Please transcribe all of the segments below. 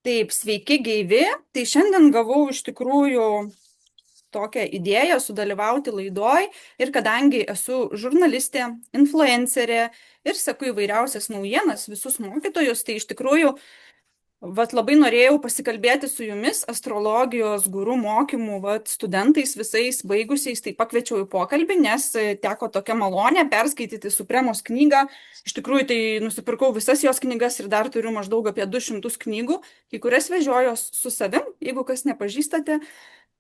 Taip, sveiki, gyvi. Tai šiandien gavau iš tikrųjų tokią idėją sudalyvauti laidoj ir kadangi esu žurnalistė, influencerė ir seku įvairiausias naujienas, visus mokytojus, tai iš tikrųjų labai norėjau pasikalbėti su jumis, astrologijos guru mokymų studentais visais baigusiais, tai pakviečiau į pokalbį, nes teko tokia malonė perskaityti Supremos knygą. Iš tikrųjų, tai nusipirkau visas jos knygas ir dar turiu maždaug apie 200 knygų, kai kurias vežioju su savim, jeigu kas nepažįstate,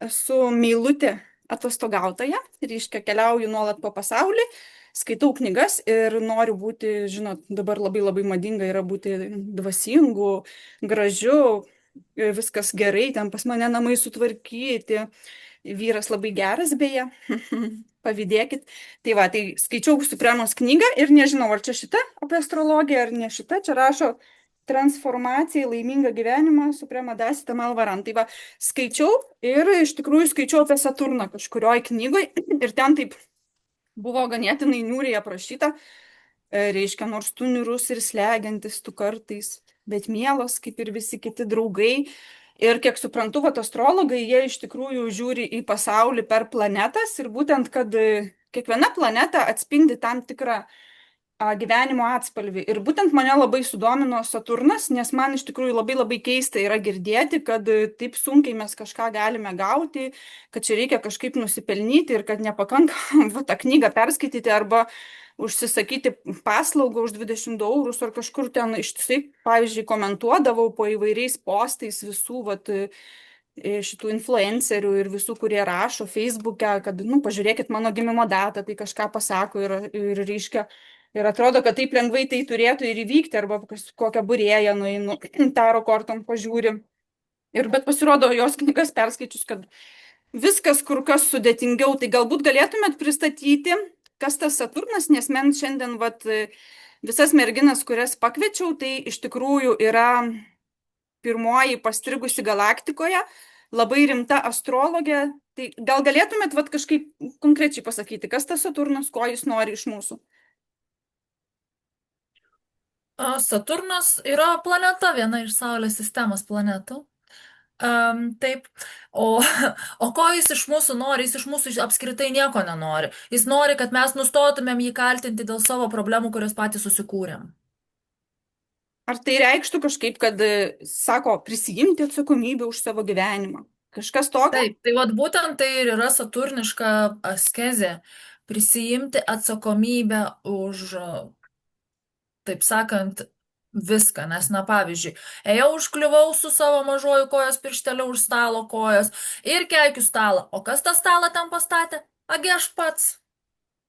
esu meilutė atostogautoja, reiškia keliauju nuolat po pasaulį, skaitau knygas ir noriu būti, žinot, dabar labai labai madinga yra būti dvasingu, gražiu, viskas gerai, ten pas mane namai sutvarkyti, vyras labai geras beje, pavydėkit. Tai va, tai skaičiau Supremos knygą ir nežinau, ar čia šita apie astrologiją, ar ne šita, čia rašo transformacija į laimingą gyvenimą, Suprema Dasita Malvaran. Tai va, skaičiau ir iš tikrųjų skaičiau apie Saturną kažkurioj knygoj ir ten taip buvo ganėtinai niūriai aprašyta, reiškia, nors tu niūrus ir slegiantis tu kartais, bet mielas, kaip ir visi kiti draugai. Ir kiek suprantu, astrologai, jie iš tikrųjų žiūri į pasaulį per planetas ir būtent, kad kiekviena planeta atspindi tam tikrą gyvenimo atspalvį. Ir būtent mane labai sudomino Saturnas, nes man iš tikrųjų labai labai keista yra girdėti, kad taip sunkiai mes kažką galime gauti, kad čia reikia kažkaip nusipelnyti ir kad nepakanka tą knygą perskaityti arba užsisakyti paslaugą už 20 eurus ar kažkur ten ištisai, pavyzdžiui, komentuodavau po įvairiais postais visų šitų influencerių ir visų, kurie rašo Facebook'e, kad, pažiūrėkit mano gimimo datą, tai kažką pasako ir reiškia. Ir atrodo, kad taip lengvai tai turėtų ir įvykti, arba kokią būrėją nueinu, taro kortom pažiūri. Bet pasirodo jos knygas perskaičius, kad viskas kur kas sudėtingiau. Tai galbūt galėtumėt pristatyti, kas tas Saturnas, nes men šiandien visas merginas, kurias pakviečiau, tai iš tikrųjų yra pirmoji pastrigusi galaktikoje, labai rimta astrologė. Tai gal galėtumėt kažkaip konkrečiai pasakyti, kas tas Saturnas, ko jis nori iš mūsų? Saturnas yra planeta, viena iš Saulės sistemos planetų. Taip. O, o ko jis iš mūsų nori? Jis iš mūsų apskritai nieko nenori. Jis nori, kad mes nustotumėm jį kaltinti dėl savo problemų, kurias patys susikūrėm. Ar tai reikštų kažkaip, kad, sako, prisijimti atsakomybę už savo gyvenimą? Kažkas tokio? Taip, tai vat būtent tai ir yra saturniška askezė. Prisijimti atsakomybę už, taip sakant, viską, nes, pavyzdžiui, ėjau užkliuvau su savo mažoju kojos piršteliu už stalo kojos ir keikiu stalą. O kas tą stalą ten pastatė? Agi aš pats.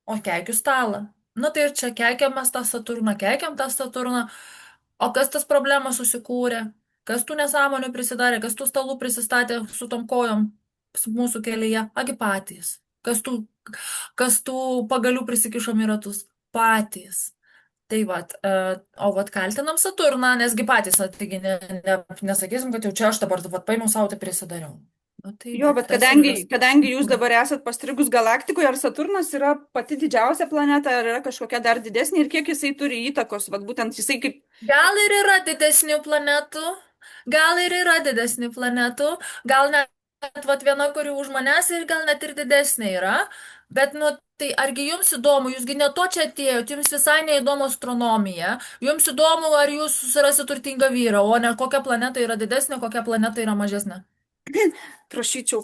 O keikiu stalą. Tai ir čia keikiam mes tą Saturną, keikiam tą Saturną. O kas tas problemas susikūrė? Kas tų nesąmonių prisidarė? Kas tų stalų prisistatė su tom kojom mūsų kelyje? Agi patys. Kas tų pagalių prisikišom į ratus? Patys. Tai kaltinam Saturną, nesgi patys, taigi nesakysim, kad jau čia aš dabar paėmiau savo, tai prisidariau. Tai Jo, bet tas ir yra. kadangi jūs dabar esat pastrigus galaktikoje, ar Saturnas yra pati didžiausia planeta, ar yra kažkokia dar didesnė ir kiek jisai turi įtakos, būtent jisai kaip... Gal ir yra didesnių planetų, gal net viena, kuri už manęs ir gal net ir didesnė yra, bet, tai argi jums įdomu, jūsgi ne to čia atėjot, jums visai neįdomu astronomija, jums įdomu, ar jūs susirasite turtingą vyrą, o ne kokia planeta yra didesnė, kokia planeta yra mažesnė. Prašyčiau,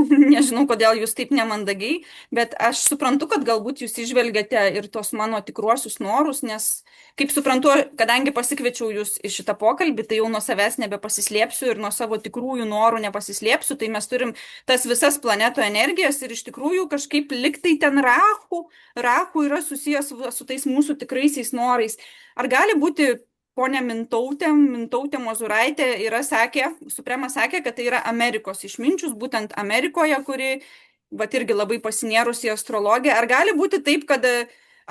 nežinau, kodėl jūs taip nemandagiai, bet aš suprantu, kad galbūt jūs išvelgiate ir tos mano tikruosius norus, nes, kaip suprantu, kadangi pasikviečiau jūs į šitą pokalbį, tai jau nuo savęs nebepasislėpsiu ir nuo savo tikrųjų norų nepasislėpsiu, tai mes turim tas visas planetų energijas ir iš tikrųjų kažkaip liktai ten Rahu yra susijęs su tais mūsų tikraisiais norais. Ar gali būti... Ponia Mintautė Mozuraitė Suprema sakė, kad tai yra Amerikos išminčius, būtent Amerikoje, kuri irgi labai pasinėrusi į astrologiją. Ar gali būti taip, kad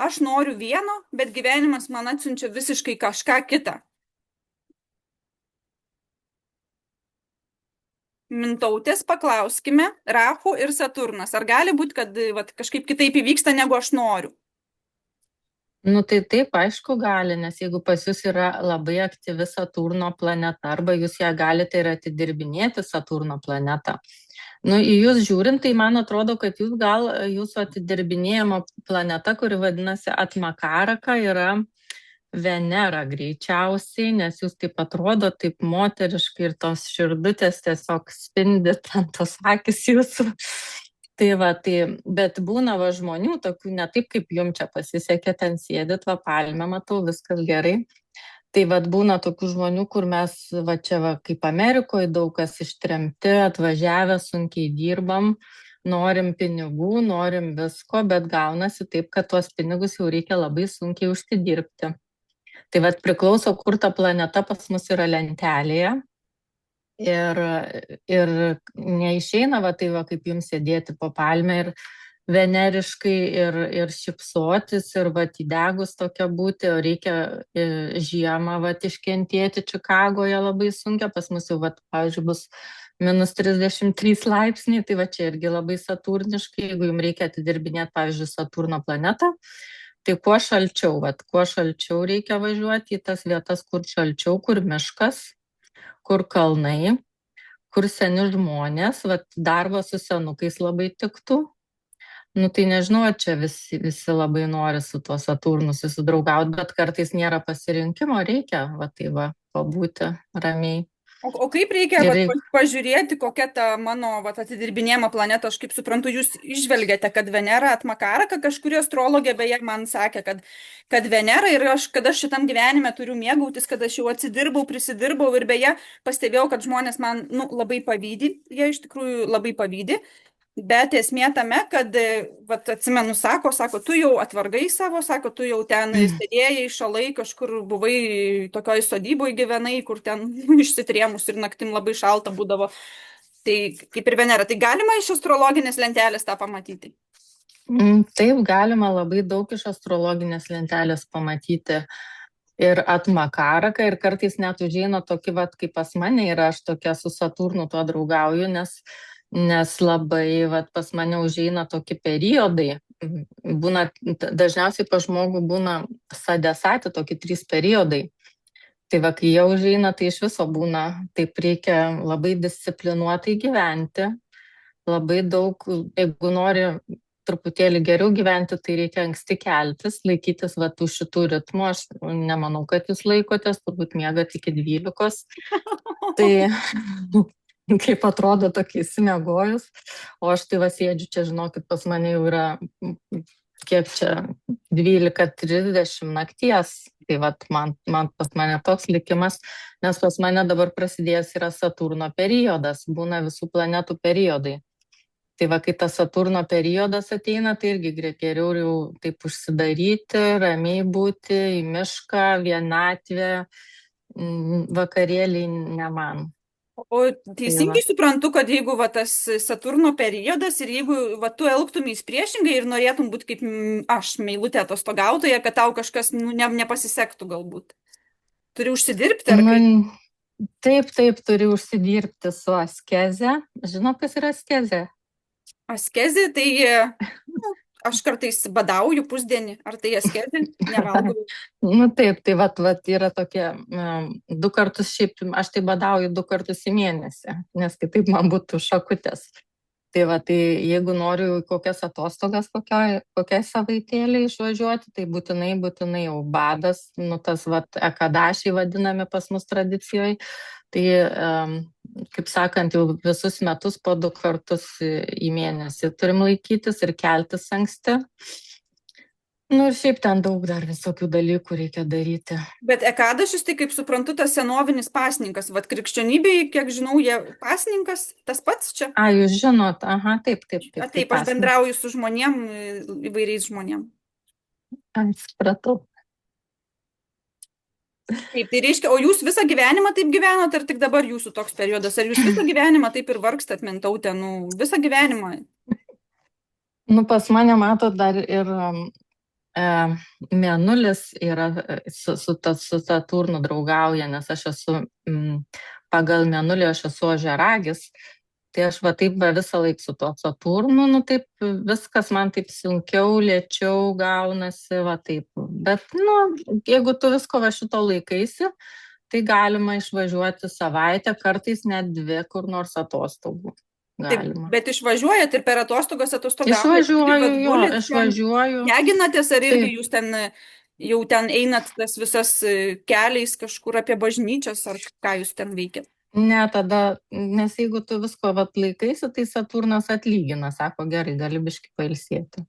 aš noriu vieno, bet gyvenimas man atsiunčia visiškai kažką kitą? Mintautės paklauskime, Rahu ir Saturnas. Ar gali būti, kad kažkaip kitaip įvyksta, negu aš noriu? Nu tai taip, aišku, gali, nes jeigu pas jūs yra labai aktyvi Saturno planeta, arba jūs ją galite ir atidirbinėti Saturno planetą. Nu, į jūs žiūrint, tai man atrodo, kad jūs gal jūsų atidirbinėjimo planeta, kuri vadinasi Atmakaraka, yra Venera greičiausiai, nes jūs taip atrodo, taip moteriškai ir tos širdutės tiesiog spindi ant tos akis jūsų. Tai va, tai, bet būna va žmonių, tokių ne taip kaip jums čia pasisekė, ten sėdit, va palmę matau, viskas gerai. Tai vad būna tokių žmonių, kur mes, va čia va, kaip Amerikoje, daug kas ištremti, atvažiavę, sunkiai dirbam, norim pinigų, norim visko, bet gaunasi taip, kad tuos pinigus jau reikia labai sunkiai užsidirbti. Tai vad priklauso, kur ta planeta pas mus yra lentelėje. Ir neišeina, va tai va, kaip jums sėdėti po palmę ir veneriškai ir šipsotis ir va įdegus tokia būti, o reikia žiemą va iškentėti Čikagoje labai sunkia, pas mus jau va, pavyzdžiui, bus -33 laipsniai, tai va čia irgi labai saturniškai, jeigu jums reikia atidirbinėti, pavyzdžiui, Saturno planetą, tai kuo šalčiau reikia važiuoti į tas vietas, kur šalčiau, kur miškas, kur kalnai, kur seni žmonės, va darbas su senukais labai tiktų. Nu tai nežinau, čia visi labai nori su tuo Saturnu susidraugauti, bet kartais nėra pasirinkimo, reikia va tai va pabūti ramiai. O kaip reikia pažiūrėti, kokia ta mano atidirbinėjama planeta, aš kaip suprantu, jūs išvelgiate, kad Venera Atmakaraka, kažkuri astrologė beje man sakė, kad Venera ir kad aš šitam gyvenime turiu mėgautis, kad aš jau atsidirbau, prisidirbau ir beje pastebėjau, kad žmonės man labai pavydi, jie iš tikrųjų labai pavydi. Bet esmė tame, kad, vat, atsimenu, sako, tu jau atvargai savo, sako, tu jau ten sėdėjai, šalai, kažkur buvai tokioj sodyboje gyvenai, kur ten išsitrėmus ir naktim labai šalta būdavo. Tai kaip ir Venera, tai galima iš astrologinės lentelės tą pamatyti? Taip, galima labai daug iš astrologinės lentelės pamatyti. Ir Atmakaraka, ir kartais net užeina tokį, vat, kaip pas mane yra, aš tokia su Saturnu tuo draugauju, nes labai vat, pas mane užeina tokie periodai. Būna, dažniausiai pa žmogų būna sadesati tokie 3 periodai. Tai va, kai jie užeina, tai iš viso būna, taip reikia labai disciplinuotai gyventi, labai daug, jeigu nori truputėlį geriau gyventi, tai reikia anksti keltis, laikytis va tų šitų ritmų. Aš nemanau, kad jūs laikotės, turbūt miegat iki 12. Tai kaip atrodo tokia įsimiegojus, o aš tai va sėdžiu čia, žinokit, pas mane jau yra, kiek čia, 12:30 nakties, tai va pas mane toks likimas, nes pas mane dabar prasidėjęs yra Saturno periodas, būna visų planetų periodai. Tai va, kai tas Saturno periodas ateina, tai irgi geriau jau taip užsidaryti, ramiai būti, į mišką, vienatvę, vakarėliai ne man. O teisingai suprantu, kad jeigu va, tas Saturno periodas ir jeigu va, tu elgtumės priešingai ir norėtum būti kaip aš, meilutė atostogautoja, kad tau kažkas nepasisektų galbūt. Turi užsidirbti? Taip, turi užsidirbti su askeze. Žinot, kas yra askezė? Askezė, tai aš kartais badauju pusdienį, ar tai askezė, nevalgau. Nu taip, tai vat yra tokie 2 kartus, šiaip aš tai badauju 2 kartus į mėnesį, nes kitaip man būtų šakutės. Tai va, tai jeigu noriu kokias atostogas, kokiai savaitėlį išvažiuoti, tai būtinai jau badas, nu tas vat ekadašiai vadinami pas mus tradicijoje. Tai, kaip sakant, jau visus metus po 2 kartus į mėnesį turim laikytis ir keltis anksti. Nu ir šiaip ten daug dar visokių dalykų reikia daryti. Bet ekadašis, tai kaip suprantu, tas senovinis pasninkas. Vat krikščionybėje, kiek žinau, jie pasninkas, tas pats čia. Jūs žinot, aha, taip. Taip, aš bendrauju su žmonėm, įvairiais žmonėm. Supratau. Taip, tai reiškia, o jūs visą gyvenimą taip gyvenot, ar tik dabar jūsų toks periodas? Ar jūs visą gyvenimą taip ir vargstat, mintautė, visą gyvenimą? Nu, pas mane, matot, dar ir mėnulis yra su Saturnu draugauja, nes aš esu pagal mėnulį, aš esu ožiaragis. Tai aš va taip va visą laiką su tuo Saturnu, nu taip viskas man taip sunkiau, lėčiau gaunasi, va taip. Bet, nu, jeigu tu visko va šito laikaisi, tai galima išvažiuoti savaitę, kartais net 2 kur nors atostogų. Taip, Galima. bet išvažiuojat ir per atostogas atostogaujat, tai Išvažiuoju, vat jo, gulit ten, išvažiuoju. deginatės, ar irgi Taip. jūs ten jau ten einat tas visas keliais kažkur apie bažnyčias, ar ką jūs ten veikiat? Ne, tada, nes jeigu tu visko vat laikaisi, tai Saturnas atlygina, sako, gerai, gali biški pailsėti.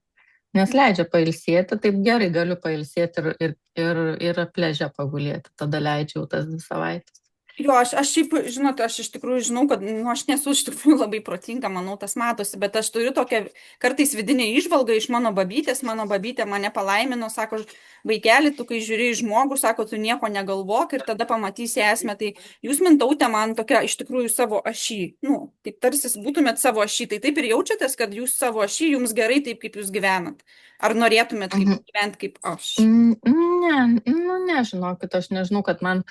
Nes leidžia pailsėti, taip gerai galiu pailsėti ir pleže pagulėti, tada leidžiau tas 2 savaitės. Jo, aš šiaip, žinot, aš iš tikrųjų žinau, kad aš nesu iš tikrųjų labai protinga, manau, tas matosi, bet aš turiu tokią kartais vidinę įžvalgą iš mano babytė mane palaimino, sako, vaikeli, tu kai žiūri į žmogų, sako, tu nieko negalvok ir tada pamatysi esmę, tai jūs mintautė man tokia iš tikrųjų savo ašį, nu, taip tarsi būtumėt savo ašį, tai taip ir jaučiatės, kad jūs savo ašį jums gerai taip, kaip jūs gyvenat. Ar norėtumėt gyventi kaip aš? Ne, nu nežinokit, aš nežinau, kad man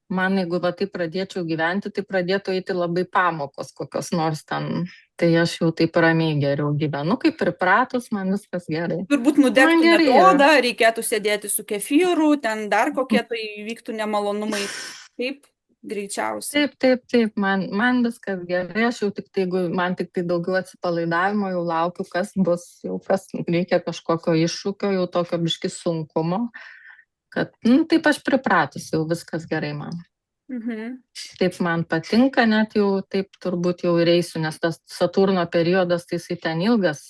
jeigu va taip pradėčiau gyventi, tai pradėtų eiti labai pamokos kokios nors ten. Tai aš jau taip ramiai geriau gyvenu, kaip pripratus, man viskas gerai. Turbūt Man nudegtumėt gerai yra. odą, reikėtų sėdėti su kefyru, ten dar kokie tai vyktų nemalonumai. Taip, greičiausiai. Taip, man viskas gerai, aš jau tik tai, jeigu man tik tai daugiau atsipalaidavimo, jau laukiu, kas bus, jau kas reikia kažkokio iššūkio, jau tokio biški sunkumo, kad, nu, taip aš pripratus, jau viskas gerai man. Mhm. Taip man patinka, net jau taip turbūt jau ir eisiu, nes tas Saturno periodas, tai jisai ten ilgas,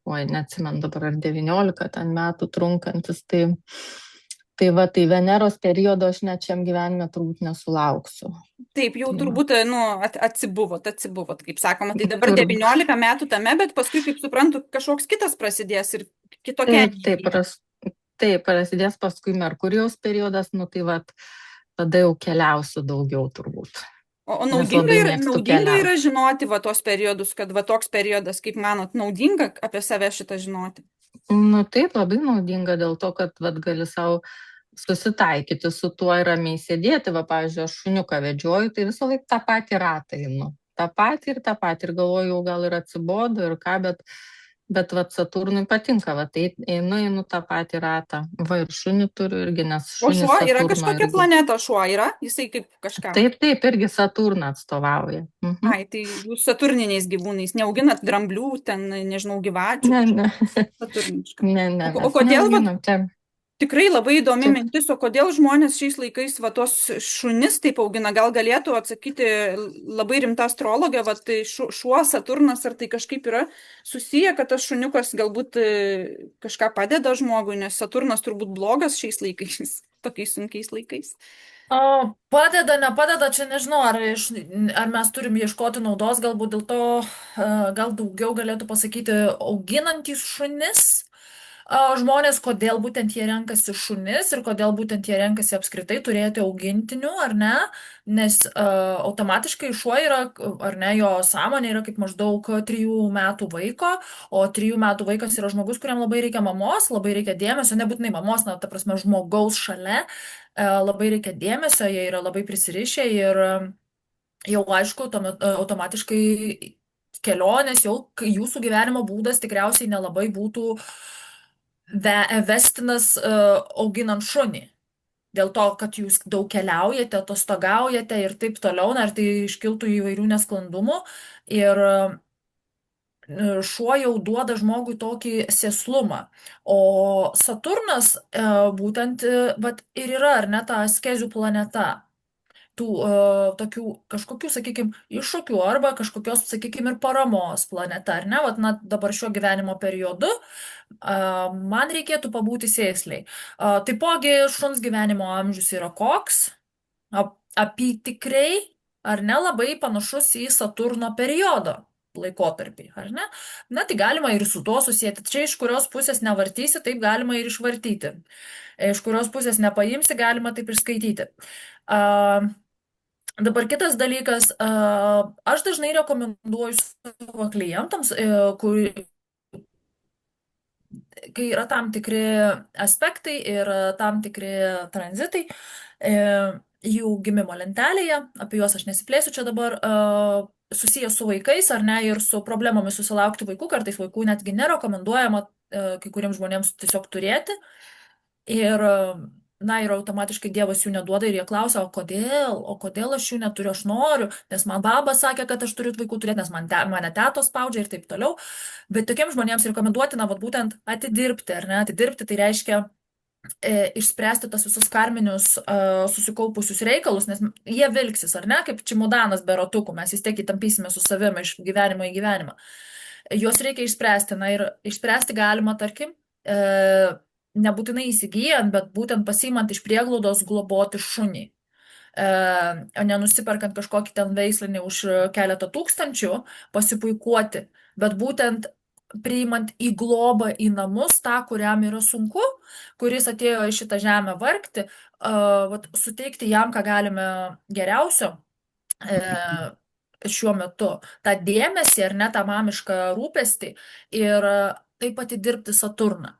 neatsimenu dabar, ar 19 ten metų trunkantis, tai va, tai Veneros periodo aš net šiam gyvenime turbūt nesulauksiu. Taip, jau Tai turbūt, nu, atsibuvot, kaip sakoma. Tai dabar Turbūt. 19 metų tame, bet paskui, kaip suprantu, kažkoks kitas prasidės ir kitokia. Taip, prasidės paskui Merkurijaus periodas, nu tai va, tada jau keliausiu daugiau turbūt. O Nes naudinga labai yra, mėgstu naudinga keliauti. yra žinoti va tos periodus, kad va toks periodas, kaip manot, naudinga apie save šitą žinoti? Nu taip, labai naudinga dėl to, kad vat, gali savo susitaikyti su tuo ir ramiai sėdėti. Va, pavyzdžiui, aš šuniuką vedžioju, tai visą laiką tą patį ratą einu. tą patį. Ir galvoju, gal ir atsibodo ir ką, bet vat Saturnui patinka, va tai einu tą patį ratą. Va ir šunį turiu irgi, nes O šunį šuo yra Saturno kažkokia irgi. planeta, šuo yra? Jisai kaip kažką. Taip, irgi Saturną atstovauja. Mhm. Ai, tai jūs saturniniais gyvūnais neauginat dramblių, ten, nežinau, gyvačių. Ne. Saturniška. Ne, O kodėl, va, neauginam čia. tikrai labai įdomi Čia. mintis, o kodėl žmonės šiais laikais va tos šunis taip augina? Gal galėtų atsakyti labai rimta astrologė, va tai šuo, Saturnas, ar tai kažkaip yra susiję, kad tas šuniukas galbūt kažką padeda žmogui, nes Saturnas turbūt blogas šiais laikais, tokiais sunkiais laikais. O padeda, nepadeda, čia nežinau, ar mes turim ieškoti naudos, galbūt dėl to gal daugiau galėtų pasakyti auginantys šunis. Žmonės, kodėl būtent jie renkasi šunis ir kodėl būtent jie renkasi apskritai turėti augintinių, ar ne? Nes automatiškai šuo yra, ar ne, jo sąmonė yra kaip maždaug 3 metų vaiko, o 3 metų vaikas yra žmogus, kuriam labai reikia mamos, labai reikia dėmesio, nebūtinai mamos, na, ta prasme, žmogaus šalia, labai reikia dėmesio, jie yra labai prisirišę ir jau aišku, tuomet automatiškai kelionės, jau jūsų gyvenimo būdas tikriausiai nelabai būtų vestinas auginant šunį. Dėl to, kad jūs daug keliaujate, atostogaujate ir taip toliau, ar tai iškiltų įvairių nesklandumų. Ir šuo jau duoda žmogui tokį sėslumą. O Saturnas būtent vat, ir yra, ar ne, ta askezių planeta. Tų tokių kažkokių, sakykime, iššūkių arba kažkokios, sakykime, ir paramos planeta, ar ne? Vat, na, dabar šiuo gyvenimo periodu man reikėtų pabūti sėsliai. Taipogi šuns gyvenimo amžius yra koks? Apytikriai, ar ne, labai panašus į Saturno periodo laikotarpį, ar ne? Na, tai galima ir su tuo susijęti. Čia iš kurios pusės nevartysi, taip galima ir išvartyti. Iš kurios pusės nepaimsi, galima taip ir skaityti. Dabar kitas dalykas, aš dažnai rekomenduoju savo klientams, kai yra tam tikri aspektai ir tam tikri tranzitai jų gimimo lentelėje, apie juos aš nesiplėsiu čia dabar, susijęs su vaikais, ar ne, ir su problemomis susilaukti vaikų, kartais vaikų netgi nerekomenduojama kai kuriems žmonėms tiesiog turėti. Ir, na, ir automatiškai Dievas jų neduoda ir jie klausia, o kodėl aš jų neturiu, aš noriu, nes man baba sakė, kad aš turiu vaikų turėti, nes mane tetos spaudžia ir taip toliau. Bet tokiems žmonėms rekomenduotina, vat, būtent atidirbti, ar ne, atidirbti tai reiškia išspręsti tas visus karminius susikaupusius reikalus, nes jie vilksis, ar ne, kaip čimodanas be ratukų, mes vis tiek įtampysime su savimi iš gyvenimo į gyvenimą. Juos reikia išspręsti, na ir išspręsti galima, tarkim, nebūtinai įsigijant, bet būtent pasiimant iš prieglaudos globoti šunį. O nenusiperkant kažkokį ten veislinį už keletą tūkstančių, pasipuikuoti, bet būtent priimant į globą į namus tą, kuriam yra sunku, kuris atėjo į šitą žemę vargti, vat, suteikti jam, ką galime geriausio šiuo metu, tą dėmesį ar ne tą mamišką rūpestį ir taip atidirbti Saturną.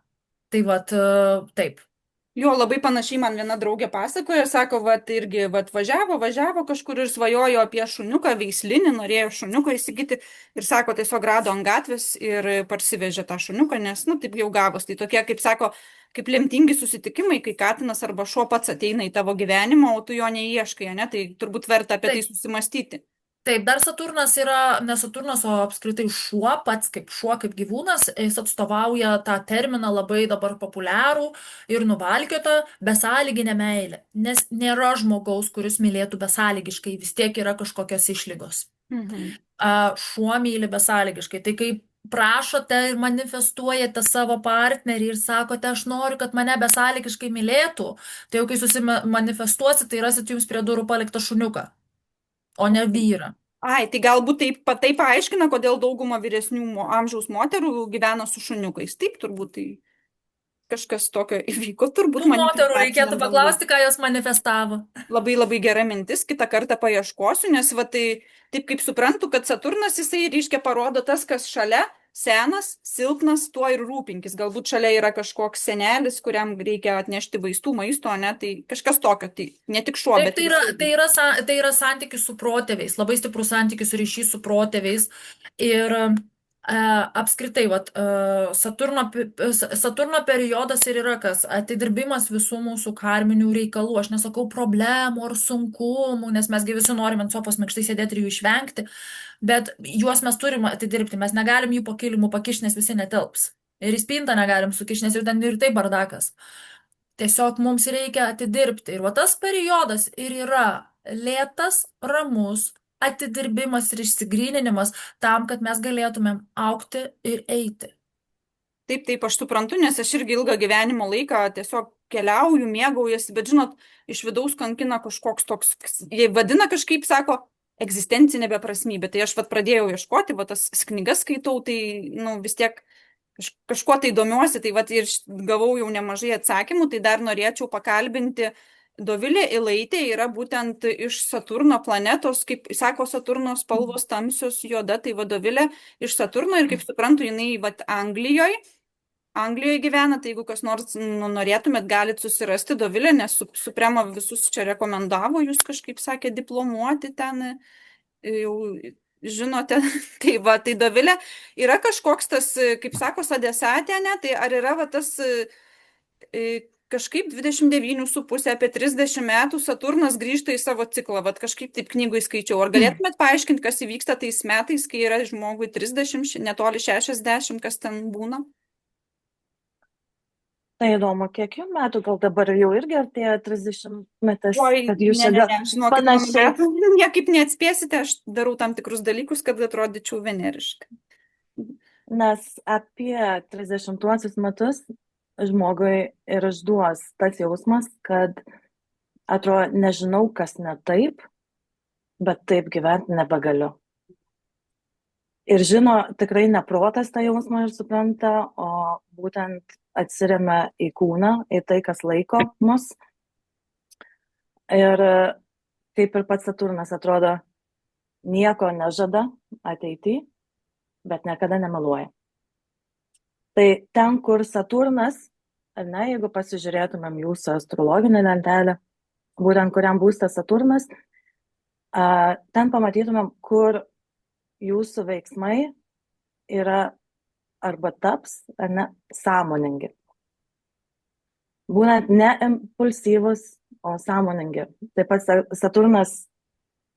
Tai vat, taip. Jo, labai panašiai man viena draugė pasakoja, sako, vat irgi, vat važiavo kažkur ir svajojo apie šuniuką veislinį, norėjo šuniuką įsigyti ir sako, tiesiog rado ant gatvės ir parsivežė tą šuniuką, nes, nu, taip jau gavos. Tai tokie, kaip sako, kaip lemtingi susitikimai, kai katinas arba šuo pats ateina į tavo gyvenimą, o tu jo neieškai, ne? Tai turbūt verta apie tai susimastyti. Taip, dar Saturnas yra, ne Saturnas, o apskritai šuo, pats kaip šuo, kaip gyvūnas, jis atstovauja tą terminą labai dabar populiarų ir nuvalkiotą besąlyginę meilę. Nes nėra žmogaus, kuris mylėtų besąlygiškai, vis tiek yra kažkokios išlygos. Šuo myli besąlygiškai. Tai kai prašote ir manifestuojate savo partnerį ir sakote, aš noriu, kad mane besąlygiškai mylėtų, tai jau kai susimanifestuosite, tai rasit jums prie durų paliktą šuniuką, o ne vyrą. Ai, tai galbūt tai paaiškina, kodėl dauguma vyresnių amžiaus moterų gyvena su šuniukais. Taip, turbūt tai kažkas tokio įvyko, turbūt. Tų moterų reikėtų paklausti, ką jos manifestavo. Labai labai gera mintis, kitą kartą paieškosiu, nes va tai taip kaip suprantu, kad Saturnas jisai ryškiai parodo tas, kas šalia, senas, silpnas, tuo ir rūpinkis. Galbūt šalia yra kažkoks senelis, kuriam reikia atnešti vaistų, maisto, ne, tai kažkas tokio, tai ne tik šuo, Taip, bet tai yra santykis su protėviais, labai stiprus santykis ryšys su protėviais. Ir apskritai, vat, Saturno periodas ir yra kas? Atidirbimas visų mūsų karminių reikalų. Aš nesakau problemų ar sunkumų, nes mesgi visi norime ant sofos mėgštai sėdėti ir jų išvengti, bet juos mes turime atidirbti, mes negalim jų po kilimu pakišti, nes visi netelps. Ir į spintą negalim sukišti, nes jau ten ir tai bardakas. Tiesiog mums reikia atidirbti. Ir va tas periodas ir yra lėtas, ramus atidirbimas ir išsigryninimas tam, kad mes galėtumėm augti ir eiti. Taip, aš suprantu, nes aš irgi ilgą gyvenimo laiką tiesiog keliauju, mėgaujasi, bet žinot, iš vidaus kankina kažkoks toks, jie vadina kažkaip, sako, egzistencinė beprasmybė. Tai aš vat pradėjau ieškoti, va tas knygas skaitau, tai, nu, vis tiek kažkuo tai domiuosi, tai vat ir gavau jau nemažai atsakymų, tai dar norėčiau pakalbinti. Dovilė Ilaitė yra būtent iš Saturno planetos, kaip sako, Saturno spalvos tamsios juoda, tai va Dovilė iš Saturno ir kaip suprantu, jinai vat Anglijoje gyvena, tai jeigu kas nors norėtumėt, galite susirasti Dovilę, nes Suprema visus čia rekomendavo, jūs kažkaip sakė diplomuoti ten, jau žinote, tai va, tai Dovilė yra kažkoks tas, kaip sako, sadesatė, ne, tai ar yra va tas kažkaip 29,5 apie 30 metų Saturnas grįžta į savo ciklą, vat kažkaip taip knygui skaičiau. Ar galėtumėt paaiškinti, kas įvyksta tais metais, kai yra žmogui 30, netoli 60, kas ten būna? Tai įdomu, kiek jums metų, gal dabar jau irgi artėja 30 metais, Oi, kad jūs ne, žinokit, panašiai. metų niekaip neatspėsite, aš darau tam tikrus dalykus, kad atrodyčiau veneriškai. Nes apie 30 metus žmogui ir išduos tas jausmas, kad atrodo, nežinau, kas ne taip, bet taip gyventi nebegaliu. Ir žino, tikrai ne protas tą jausmą ir supranta, o būtent atsiremia į kūną, į tai, kas laiko mus. Ir kaip ir pats Saturnas atrodo, nieko nežada ateity, bet niekada nemeluoja. Tai ten, kur Saturnas, ar ne, jeigu pasižiūrėtumėm jūsų astrologinę lentelę, būtent kuriam būstas Saturnas, ten pamatytumėm, kur jūsų veiksmai yra arba taps, ar ne, sąmoningi. Būnant ne impulsyvus, o sąmoningi. Taip pat Saturnas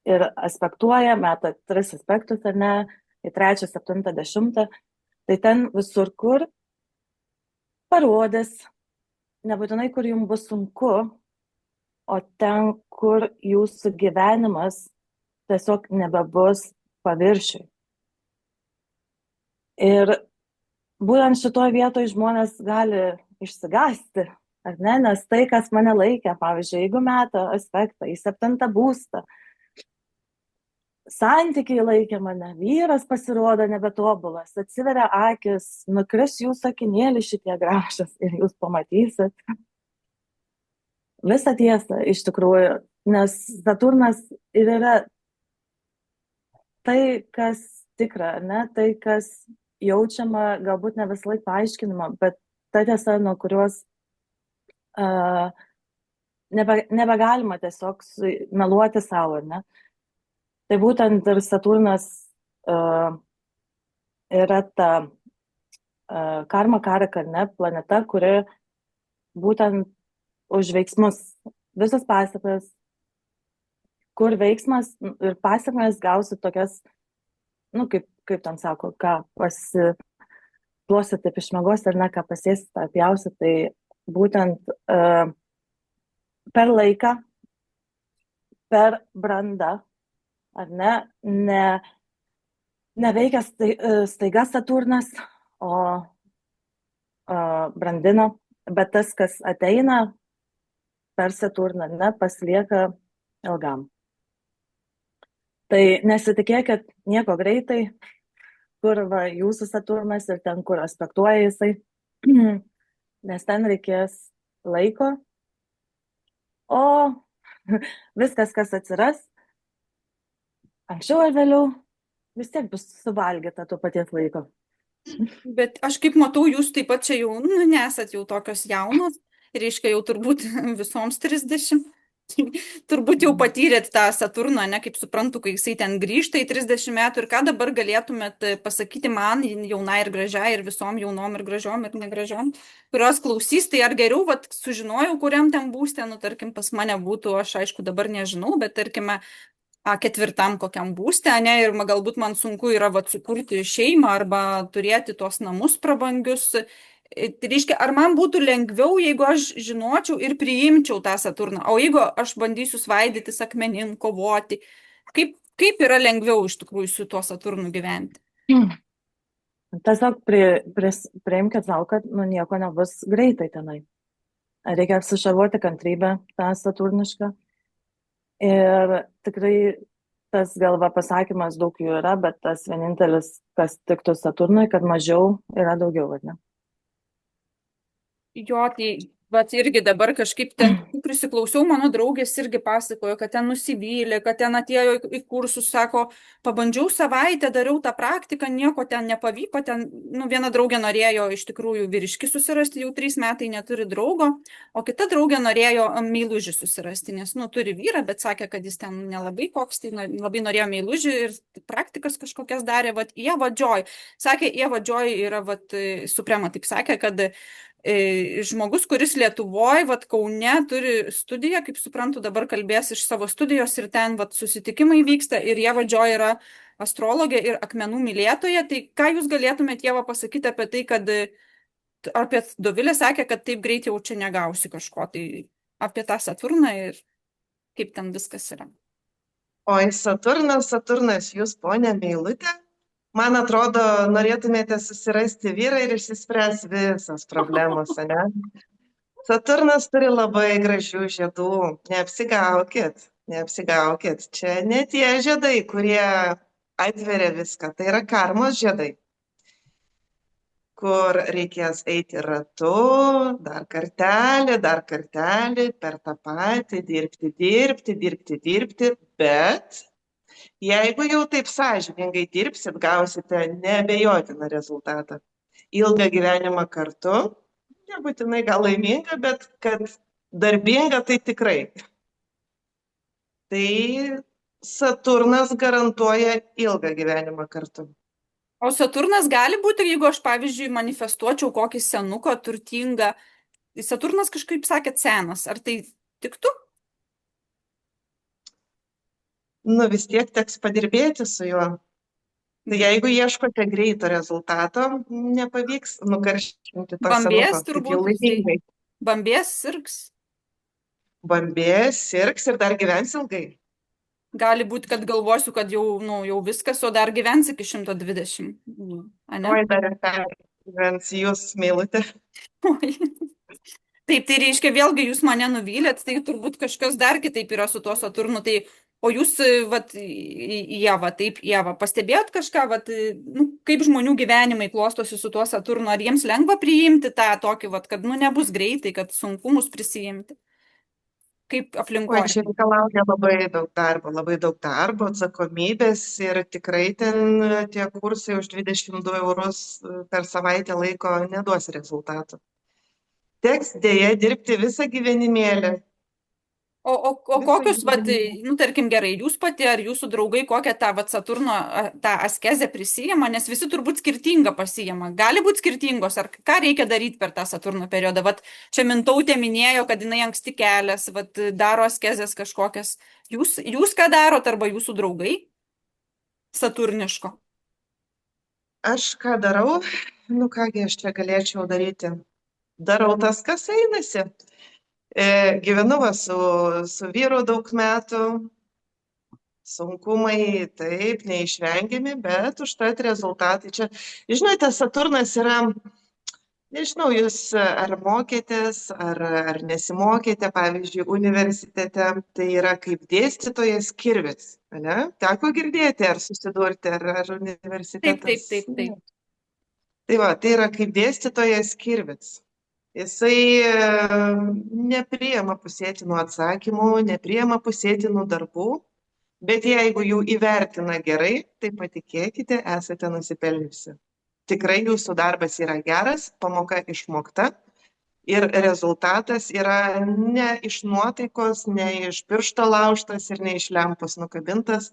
ir aspektuoja, meta 3 aspektus, ar ne, į 3, 7, 10. Tai ten visur, kur parodys, nebūtinai, kur jums bus sunku, o ten, kur jūsų gyvenimas tiesiog nebebus paviršiui. Ir būtent šitoje vietoje žmonės gali išsigąsti, ar ne? Nes tai, kas mane laikė, pavyzdžiui, jeigu meta aspektą į 7 būstą, santykiai laikė mane, vyras pasirodo nebetobulas, atsiveria akis, nukris jų sakinėlį šitie gražas ir jūs pamatysit visą tiesą iš tikrųjų, nes Saturnas ir yra tai, kas tikra, ne? Tai, kas jaučiama, galbūt ne visą laiką paaiškinama, bet ta tiesa, nuo kurios nebegalima tiesiog meluoti savo, ne? Tai būtent ir Saturnas yra ta karma karaka, ne, planeta, kuri būtent už veiksmus, visas pasekmes, kur veiksmas ir pasekmes gausi tokias, nu, kaip ten sako, ką pasiduosi, taip išmiegosi, ar ne, ką pasėsi, tą pjausi, tai būtent per laiką, per brandą, ar ne, neveikia staiga Saturnas, o brandina, bet tas, kas ateina per Saturną, ne, pasilieka ilgam. Tai nesitikėkit nieko greitai, kur va jūsų Saturnas ir ten, kur aspektuoja jisai, nes ten reikės laiko, o viskas, kas atsiras, anksčiau ar vėliau, vis tiek bus suvalgyta tuo paties laiko. Bet aš kaip matau, jūs taip pat čia jau nesat jau tokios jaunos, reiškia jau turbūt visoms 30. Turbūt jau patyrėt tą Saturną, ne, kaip suprantu, kai jisai ten grįžta į 30 metų ir ką dabar galėtumėt pasakyti man, jaunai ir gražiai, ir visom jaunom ir gražiom ir negražiom, kurios klausys, tai ar geriau, vat, sužinojau, kuriam ten būste, nu, tarkim, pas mane būtų, aš aišku dabar nežinau, bet tarkime, 4 kokiam būste, ne, ir galbūt man sunku yra vat, sukurti šeimą arba turėti tuos namus prabangius. Tai reiškia, ar man būtų lengviau, jeigu aš žinočiau ir priimčiau tą Saturną, o jeigu aš bandysiu svaidytis akmenim, kovoti, kaip yra lengviau iš tikrųjų su tuo Saturnu gyventi? Tiesiog priimkit savo, kad nu, nieko nebus greitai tenai. Reikia apsišarvuoti kantrybę, tą saturnišką. Ir tikrai tas galva pasakymas daug jų yra, bet tas vienintelis, kas tiktų Saturnui, kad mažiau yra daugiau, ar ne? Jo, tai bet irgi dabar kažkaip ten prisiklausiau, mano draugės irgi pasakojo, kad ten nusivylė, kad ten atėjo į kursus, sako, pabandžiau savaitę, dariau tą praktiką, nieko ten nepavyko, ten, nu, viena draugė norėjo iš tikrųjų vyriškį susirasti, jau 3 metai neturi draugo, o kita draugė norėjo meilužį susirasti, nes, nu, turi vyrą, bet sakė, kad jis ten nelabai koks, tai labai norėjo meilužį ir praktikas kažkokias darė, vat, Eva Joy. Sakė, Eva Joy yra, vat, Suprema taip sakė, kad žmogus, kuris Lietuvoje, vat Kaune turi studiją, kaip suprantu, dabar kalbės iš savo studijos ir ten vat susitikimai vyksta ir Ieva Joy yra astrologė ir akmenų mylėtoja. Tai ką jūs galėtumėte, Ieva, pasakyti apie tai, kad apie Dovilę sakė, kad taip greit jau čia negausi kažko, tai apie tą Saturną ir kaip ten viskas yra. Oi, Saturnas, jūs, ponia Meilutė, man atrodo, norėtumėte susirasti vyrą ir išsispręs visas problemos, ne? Saturnas turi labai gražių žiedų, neapsigaukit. Čia ne tie žiedai, kurie atveria viską, tai yra karmos žiedai, kur reikės eiti ratu, dar kartelį, per tą patį, dirbti, bet jeigu jau taip sąžiningai dirbsit, gausite neabejotiną rezultatą. Ilgą gyvenimą kartu, nebūtinai gal laimingą, bet kad darbinga, tai tikrai. Tai Saturnas garantuoja ilgą gyvenimą kartu. O Saturnas gali būti, jeigu aš, pavyzdžiui, manifestuočiau kokį senuką turtingą. Saturnas kažkaip sakėt senas. Ar tai tiktų? Nu, vis tiek teks padirbėti su juo. Tai jeigu ieškote greito rezultato, nepavyks nukaršinti to Bambės senuko. Taip jau turbūt. laimingai. Bambės sirgs. Bambės, sirgs ir dar gyvens ilgai. Gali būti, kad galvosiu, kad jau, nu, jau viskas, o dar gyvens iki 120. Ane? Oi, dar ir gyvens jūs, meilutė. Oi. Taip, tai reiškia, vėlgi jūs mane nuvylėt, tai turbūt kažkas dar kitaip yra su tuo Saturnu. Tai, o jūs, vat, Ieva, taip, Ieva, pastebėjot kažką, vat, nu, kaip žmonių gyvenimai klostosi su tuo Saturnu? Ar jiems lengva priimti tą tokį, vat, kad, nu, nebus greitai, kad sunkumus prisijimti? Kaip Oi, aplinkoje? čia reikalauja labai daug darbo, atsakomybės ir tikrai ten tie kursai už 22 eurus per savaitę laiko neduos rezultatų. Teks dėja dirbti visą gyvenimėlį. O Visą kokius, vat, gyvenimą. nu, tarkim, gerai, jūs pati ar jūsų draugai kokią tą, vat, Saturno, tą askezę prisijama, nes visi turbūt skirtingą pasijama. Gali būti skirtingos, ar ką reikia daryti per tą Saturno periodą? Vat, čia Mintautė minėjo, kad jinai anksti kelias, vat, daro askezės kažkokias. Jūs ką darot arba jūsų draugai? Saturniško. Aš ką darau? Nu kągi aš čia galėčiau daryti. Darau tas, kas einasi. Gyvenu va su vyru daug metų. Sunkumai taip neišvengiami, bet užtat rezultatai čia. Žinote, Saturnas yra, nežinau, jūs ar mokėtės, ar nesimokėte, pavyzdžiui, universitete, tai yra kaip dėstytojas kirvis, ne? Teko girdėti ar susidurti, ar universitetas. Taip. Tai va, tai yra kaip dėstytojas kirvis. Jisai nepriima pusėtinų atsakymų, nepriima pusėtinų darbų, bet jeigu jų įvertina gerai, tai patikėkite, esate nusipelniusi. Tikrai jūsų darbas yra geras, pamoka išmokta ir rezultatas yra ne iš nuotaikos, ne iš piršto laužtas ir ne iš lempos nukabintas,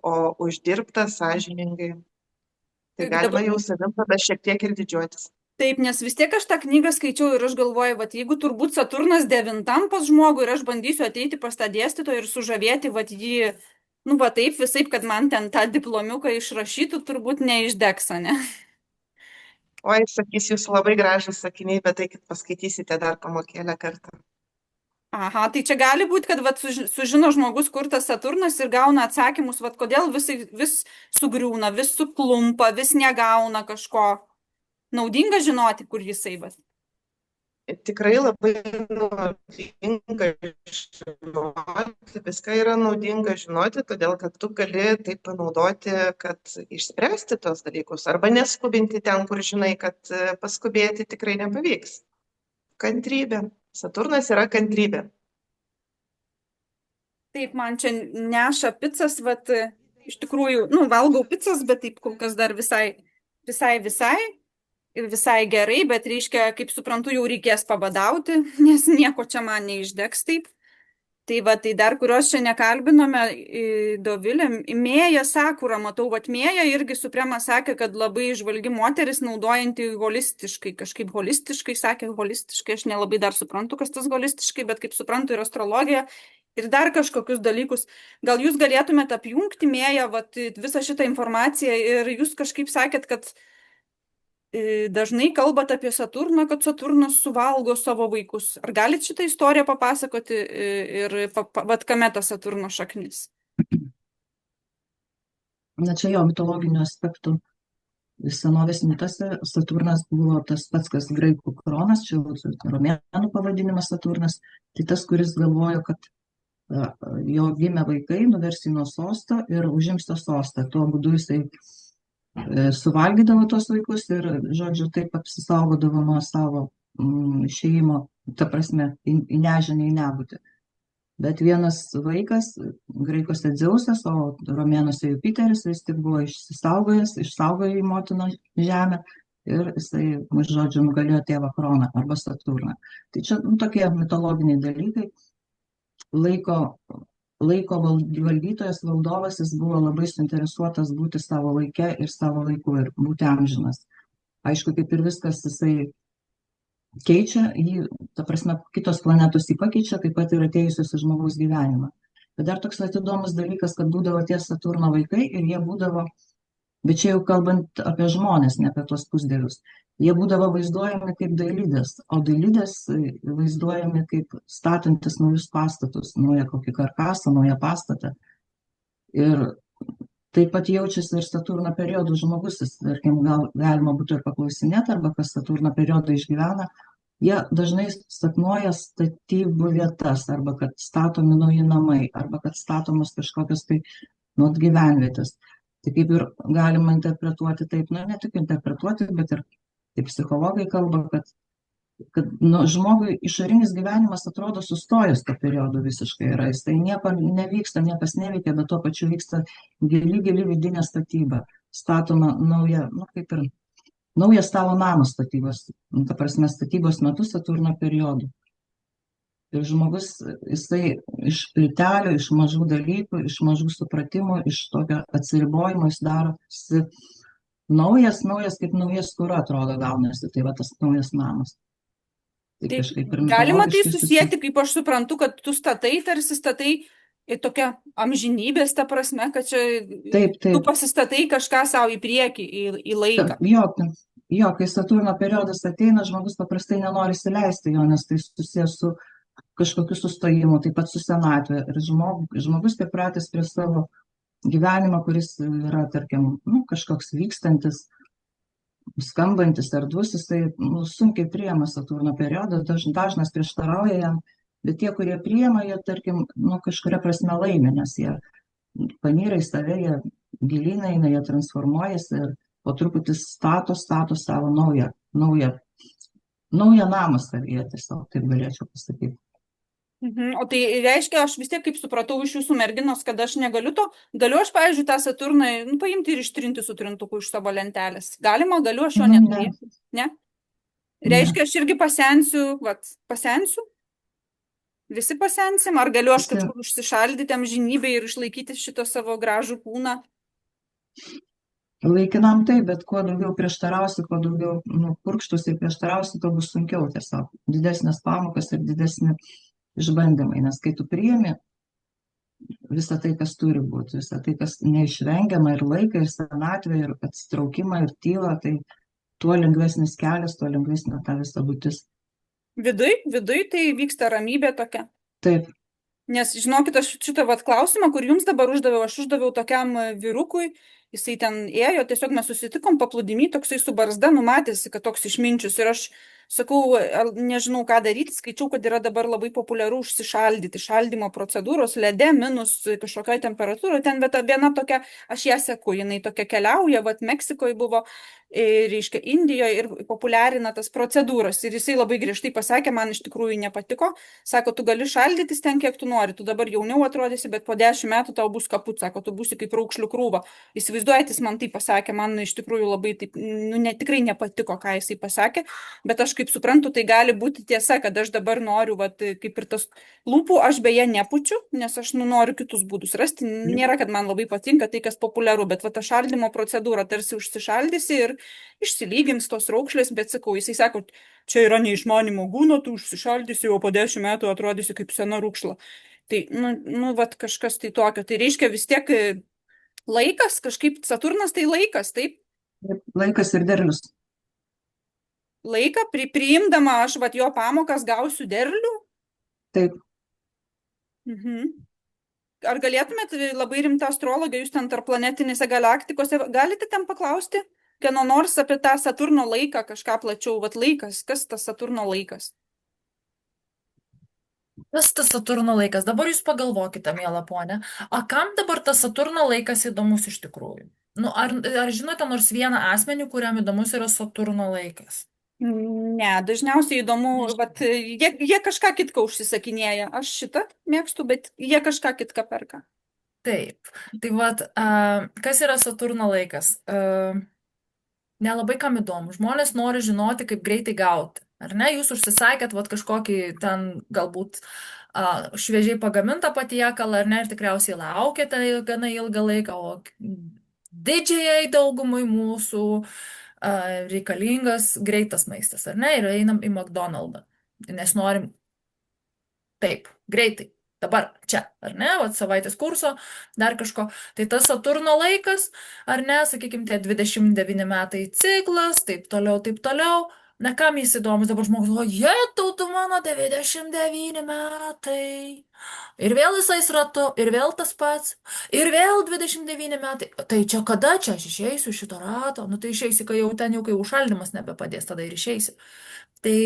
o uždirbtas sąžiningai. Tai galima jau savim tada šiek tiek ir didžiuotis. Taip, nes vis tiek aš tą knygą skaičiau ir aš galvoju, vat, jeigu turbūt Saturnas 9 pas žmogų ir aš bandysiu ateiti pas tą dėstytoją ir sužavėti vat, jį, nu, va taip visaip, kad man ten tą diplomiuką išrašytų, turbūt neišdegs, ne? Oi, sakys jūsų labai gražus sakiniai, bet tai, kad paskaitysite dar pamokėlę kartą. Aha, tai čia gali būti, kad vat, sužino žmogus, kur tas Saturnas ir gauna atsakymus, vat, kodėl vis sugriūna, vis suklumpa, vis negauna kažko. Naudinga žinoti, kur jisai vat. Tikrai labai naudinga žinoti, viską yra naudinga žinoti, todėl kad tu gali tai panaudoti, kad išspręsti tos dalykus, arba neskubinti ten, kur žinai, kad paskubėti tikrai nepavyks. Kantrybė. Saturnas yra kantrybė. Taip, man čia neša picas, vat, iš tikrųjų, nu, valgau picas, bet taip kol kas dar visai ir visai gerai, bet reiškia, kaip suprantu, jau reikės pabadauti, nes nieko čia man neišdegs taip. Tai va, tai dar kurios čia nekalbinome, Dovilė, Mėja Sakura, matau, vat Mėja irgi Suprema sakė, kad labai žvalgi moteris naudojanti holistiškai, kažkaip holistiškai, sakė holistiškai, aš nelabai dar suprantu, kas tas holistiškai, bet kaip suprantu ir astrologija ir dar kažkokius dalykus. Gal jūs galėtumėte apjungti Mėja, vat, visą šitą informaciją ir jūs kažkaip sakėt, kad dažnai kalbat apie Saturną, kad Saturnas suvalgo savo vaikus. Ar galit šitą istoriją papasakoti ir vat kame ta Saturno šaknis? Na čia jo mitologinių aspektų. Senovės mituose Saturnas buvo tas pats, kas graikų Kronas, čia romėnų pavadinimas Saturnas, tai tas, kuris galvojo, kad jo gimę vaikai nuvers jį nuo sosto ir užims tą sostą. Tuo būdu jisai suvalgydavo tos vaikus ir, žodžiu, taip apsisaugodavo nuo savo šeimo, ta prasme, į nežinį, į nebūtį. Bet vienas vaikas, graikuose Dzeusas, o romėnuose Jupiteris, vis tik buvo išsaugojo į motiną žemę ir jisai, žodžiu, nugalėjo tėvą Kroną arba Saturną. Tai čia tokie mitologiniai dalykai. laiko valdytojas, valdovas, jis buvo labai suinteresuotas būti savo laike ir savo laiku ir būti amžinas. Aišku, kaip ir viskas, jisai keičia jį, ta prasme, kitos planetos jį pakeičia, taip pat ir atėjusios į žmogaus gyvenimą. Bet dar toks įdomus dalykas, kad būdavo tie Saturno vaikai ir jie būdavo, bet čia jau kalbant apie žmonės, ne apie tuos pusdievius, jie būdavo vaizduojami kaip dailidės, o dailidės vaizduojami kaip statantis naujus pastatus, naują kokį karkasą, naują pastatą. Ir taip pat jaučiasi ir Saturno periodų žmogus, tarkim, gal galima būtų ir paklausinėti, arba kas Saturno periodą išgyvena, jie dažnai sapnuoja statybų vietas, arba kad statomi nauji namai, arba kad statomos kažkokios tai gyvenvietės. Tai kaip ir galima interpretuoti taip, ne tik interpretuoti, bet ir taip psichologai kalba, kad žmogui išorinis gyvenimas atrodo sustojęs to periodu visiškai yra. Jis tai nieko nevyksta, niekas neveikia, bet tuo pačiu vyksta gili vidinė statyba. Statoma nauja, kaip ir naujas tavo namas statybos, ta prasme statybos metu Saturno periodu. Ir žmogus, jisai iš plytelių, iš mažų dalykų, iš mažų supratimų, iš tokio atsiribojimo jis darosi naujas, kaip nauja skūra atrodo gaunasi, tai va tas naujas namas. Tai galima tai susijęti, kaip aš suprantu, kad tu tarsi statai į tokią amžinybės, ta prasme, kad čia taip. Tu pasistatai kažką savo į priekį, į laiką. Jo, kai Saturno periodas ateina, žmogus paprastai nenori įsileisti jo, nes tai susijęs su kažkokiu sustojimu, taip pat su senatvė. Ir žmogus pripratęs prie savo gyvenimo, kuris yra, tarkim, kažkoks vykstantis, skambantis erdvus, jisai sunkiai priima Saturno periodą, dažnas prieštarauja jam, bet tie, kurie priima, jie, tarkim, kažkuria prasme laimi, nes jie panyra į save, jie gilina, jie transformuojasi ir po truputį stato savo naują namą savyje, tiesiog taip galėčiau pasakyti. O tai reiškia, aš vis tiek kaip supratau iš jūsų merginos, kad aš negaliu galiu aš, pavyzdžiui, tą Saturną paimti ir ištrinti su trintuku iš savo lentelės. Galima, galiu aš jo neturėti? Ne? Reiškia, aš irgi pasensiu? Visi pasensim? Ar galiu aš kažkur užsišaldyti amžinybę ir išlaikyti šitą savo gražų kūną? Laikinam taip, bet kuo daugiau prieštarausi, kuo daugiau purkštus ir prieštarausi, to bus sunkiau tiesiog. Didesnės pamokas ir didesni išbandymai, nes kai tu priimi visą tai, kas turi būti, visą tai, kas neišvengiama, ir laiką, ir senatvę, ir atsitraukimą, ir tylą, tai tuo lengvesnis kelias, tuo lengvesnė ta visa būtis. Viduj tai vyksta ramybė tokia. Taip. Nes, žinokit, aš šitą klausimą, kur jums dabar uždaviau, aš uždaviau tokiam vyrukui, jisai ten ėjo, tiesiog mes susitikom paplūdimy, toksai su barzda, numatėsi, kad toks išminčius, ir aš sakau, nežinau ką daryti, skaičiau, kad yra dabar labai populiaru užsišaldyti, šaldymo procedūros, lede, minus kažkokioj temperatūroje, ten viena tokia, aš ją seku, jinai tokia keliauja, Meksikoje buvo, reiškia, Indijoje ir populiarina tas procedūras, ir jisai labai griežtai pasakė, man iš tikrųjų nepatiko, sako, tu gali šaldytis ten, kiek tu nori, tu dabar jauniau atrodysi, bet po 10 metų tau bus kaput, sako, tu būsi kaip raukšlių krūva. Įsivaizduojate, jis man tai pasakė, man iš tikrųjų labai taip, tikrai nepatiko, ką jisai pasakė, bet aš kaip suprantu, tai gali būti tiesa, kad aš dabar noriu, kaip ir tas lūpų, aš beje nepučiu, nes aš noriu kitus būdus rasti, nėra, kad man labai patinka tai, kas populiaru, bet ta šaldymo procedūra tarsi užsišaldysi ir išsilygins tos raukšlės, bet sakau, jisai sako, čia yra neišmanimo gūno, tu užsišaldysi, o po 10 metų atrodysi kaip sena rūkšla. Tai, kažkas tai tokio, tai reiškia vis tiek laikas, kažkaip Saturnas tai laikas, taip? Laikas ir derlius. Laiką, priimdama aš jo pamokas gausiu derlių? Taip. Ar galėtumėt labai rimta astrologė, jūs ten tarp planetinėse galaktikose, galite ten paklausti, kieno nors apie tą Saturno laiką kažką plačiau, laikas, kas tas Saturno laikas? Kas tas Saturno laikas? Dabar jūs pagalvokite, miela ponė, kam dabar tas Saturno laikas įdomus iš tikrųjų? Ar žinote nors vieną asmenį, kuriam įdomus yra Saturno laikas? Ne, dažniausiai įdomu, jie kažką kitką užsisakinėja. Aš šitą mėgstu, bet jie kažką kitką perka. Taip, tai kas yra Saturno laikas? Nelabai kam įdomu. Žmonės nori žinoti, kaip greitai gauti. Ar ne? Jūs užsisakėt kažkokį ten galbūt šviežiai pagamintą patiekalą, ar ne, ir tikriausiai laukėte gana ilgą laiką, o didžiai daugumai mūsų reikalingas greitas maistas, ar ne, ir einam į McDonald'ą, nes norim taip, greitai. Dabar čia, ar ne, savaitės kurso, dar kažko. Tai tas Saturno laikas, ar ne, sakykime, tie 29 metai ciklas, taip toliau, taip toliau. Na, kam jis įdomus, dabar žmogus, o jetau, tu mano 99 metai. Ir vėl visais ratu, ir vėl tas pats, ir vėl 29 metai. Tai čia kada čia aš išeisiu iš šito rato? Nu, tai išeisi, kai jau ten, kai užšaldymas nebepadės, tada ir išeisi. Tai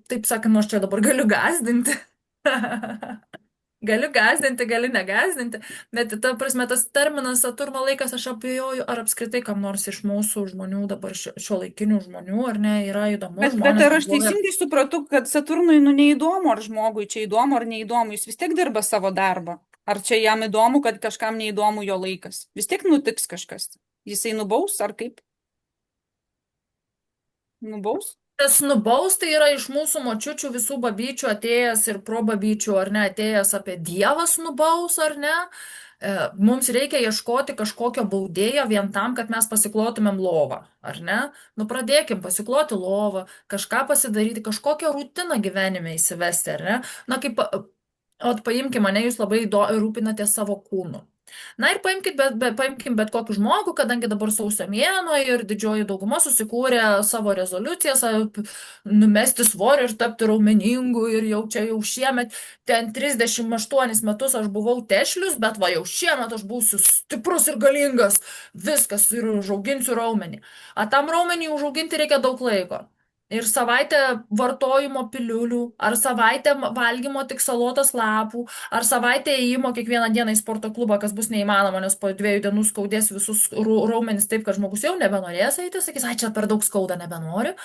taip sakant, aš čia dabar galiu gazdinti. Galiu gazdinti, galiu negazdinti, bet ta prasme tas terminas Saturno laikas, aš abejoju, ar apskritai kam nors iš mūsų žmonių, dabar šiuolaikinių žmonių, ar ne, yra įdomu. Bet ar aš teisingai supratau, kad Saturnui neįdomu, ar žmogui čia įdomu, ar neįdomu, jis vis tiek dirba savo darbą. Ar čia jam įdomu, kad kažkam neįdomu jo laikas? Vis tiek nutiks kažkas. Jisai nubaus, ar kaip? Nubaus? Tas nubaus tai yra iš mūsų močiučių visų babyčių atėjęs ir pro babyčių, ar ne, atėjęs apie Dievas nubaus, ar ne. Mums reikia ieškoti kažkokio baudėjo vien tam, kad mes pasiklotumėm lovą, ar ne? Nu, pradėkim pasikloti lovą, kažką pasidaryti, kažkokią rutiną gyvenime įsivesti, ar ne? Na, kaip, paimkim mane, jūs labai rūpinate savo kūnu. Na ir paimkim bet kokį žmogų, kadangi dabar sausio mėnuo ir didžioji dauguma susikūrė savo rezoliucijas, numesti svorį ir tapti raumeningu ir jau čia jau šiemet, ten 38 metus aš buvau tešlius, bet va jau šiemet aš būsiu stiprus ir galingas, viskas ir užauginsiu raumenį. A tam raumenį užauginti reikia daug laiko. Ir savaitę vartojimo piliulių, ar savaitę valgymo tik salotos lapų, ar savaitę įėjimo kiekvieną dieną į sporto klubą, kas bus neįmanoma, nes po 2 dienų skaudės visus raumenis taip, kad žmogus jau nebenorės eiti, sakys, ai čia per daug skauda, nebenoriu.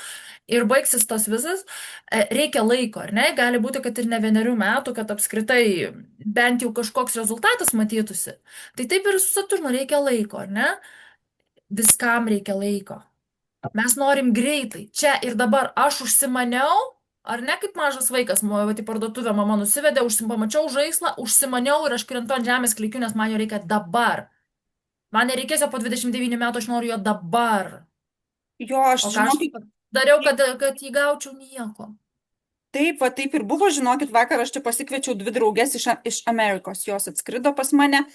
Ir baigsis tas visas, reikia laiko, ar ne? Gali būti, kad ir ne 1 metų, kad apskritai bent jau kažkoks rezultatas matytųsi. Tai taip ir su Saturnu reikia laiko, ar ne? Viskam reikia laiko. Mes norim greitai, čia ir dabar aš užsimaniau, ar ne kaip mažas vaikas, į parduotuvę mama nusivedė, pamačiau žaislą, užsimaniau ir aš krentu ant žemės klykiu, nes man jo reikia dabar. Man nereikės jo po 29 metų, aš noriu jo dabar. Jo, aš žinokit, dariau, kad jį gaučiau nieko. Taip, va taip ir buvo, žinokit, vakar aš čia pasikviečiau 2 draugės iš Amerikos, jos atskrido pas mane.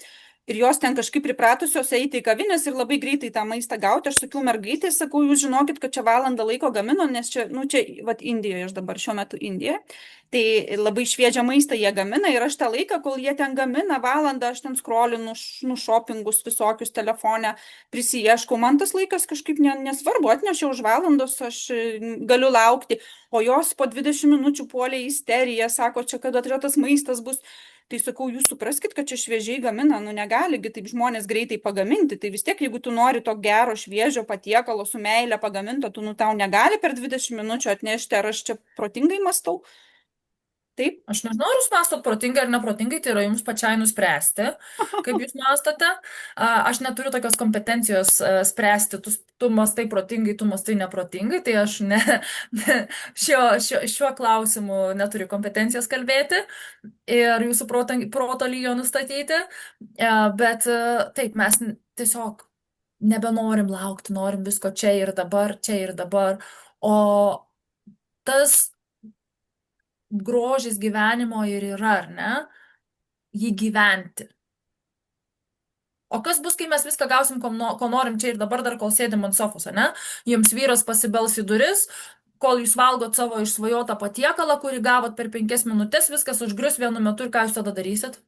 Ir jos ten kažkaip pripratusios eiti į kavinės ir labai greitai tą maistą gauti. Aš sakiau mergaitė, sakau, jūs žinokit, kad čia valandą laiko gamino, nes čia, vat Indijoje, aš dabar šiuo metu Indijoje, tai labai šviežią maistą jie gamina ir aš tą laiką, kol jie ten gamina, valandą aš ten scrollinu, šopingus visokius telefone, prisiešiau, man tas laikas kažkaip nesvarbu, atnešiau už valandos, aš galiu laukti, o jos po 20 minučių puolė į isteriją, sako, čia kada tas maistas bus. Tai sakau, jūs supraskit, kad čia šviežiai gamina, negaligi taip žmonės greitai pagaminti, tai vis tiek, jeigu tu nori to gero, šviežio patiekalo su meile pagaminto, tu tau negali per 20 minučių atnešti, ar aš čia protingai mąstau? Taip? Aš nežinau, ar jūs mąstot protingai ar neprotingai, tai yra jums pačiai nuspręsti, kaip jūs mąstote. Aš neturiu tokios kompetencijos spręsti, tu mąstai protingai, tu mąstai neprotingai, tai aš šiuo klausimu neturiu kompetencijos kalbėti ir jūsų proto lygio nustatyti, bet taip, mes tiesiog nebenorim laukti, norim visko čia ir dabar, o tas grožis gyvenimo ir yra, ar ne? Jį gyventi. O kas bus, kai mes viską gausim, ko norim čia ir dabar, dar kol sėdim ant sofos, ne? Jums vyras pasibels į duris, kol jūs valgot savo išsvajotą patiekalą, kurį gavot per 5 minutės, viskas užgrius vienu metu ir ką jūs tada darysit?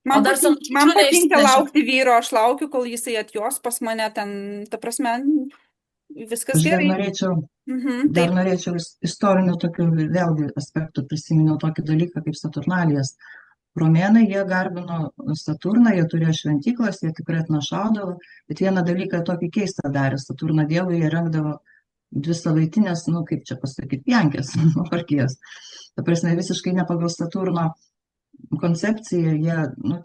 Man patinka laukti vyro, aš laukiu, kol jisai atjos pas mane ten, ta prasme, viskas gerai. Dar norėčiau istorinių tokių vėlgi aspektų, prisiminiau tokį dalyką kaip Saturnalijas. Romėnai, jie garbino Saturną, jie turėjo šventyklas, jie tikrai atnašaudavo, bet vieną dalyką tokį keistą darė. Saturną dievui jie rengdavo 2 savaitinės, kaip čia pasakyti, pjankės, orgijas. Ta prasme, visiškai ne pagal Saturno koncepciją, jie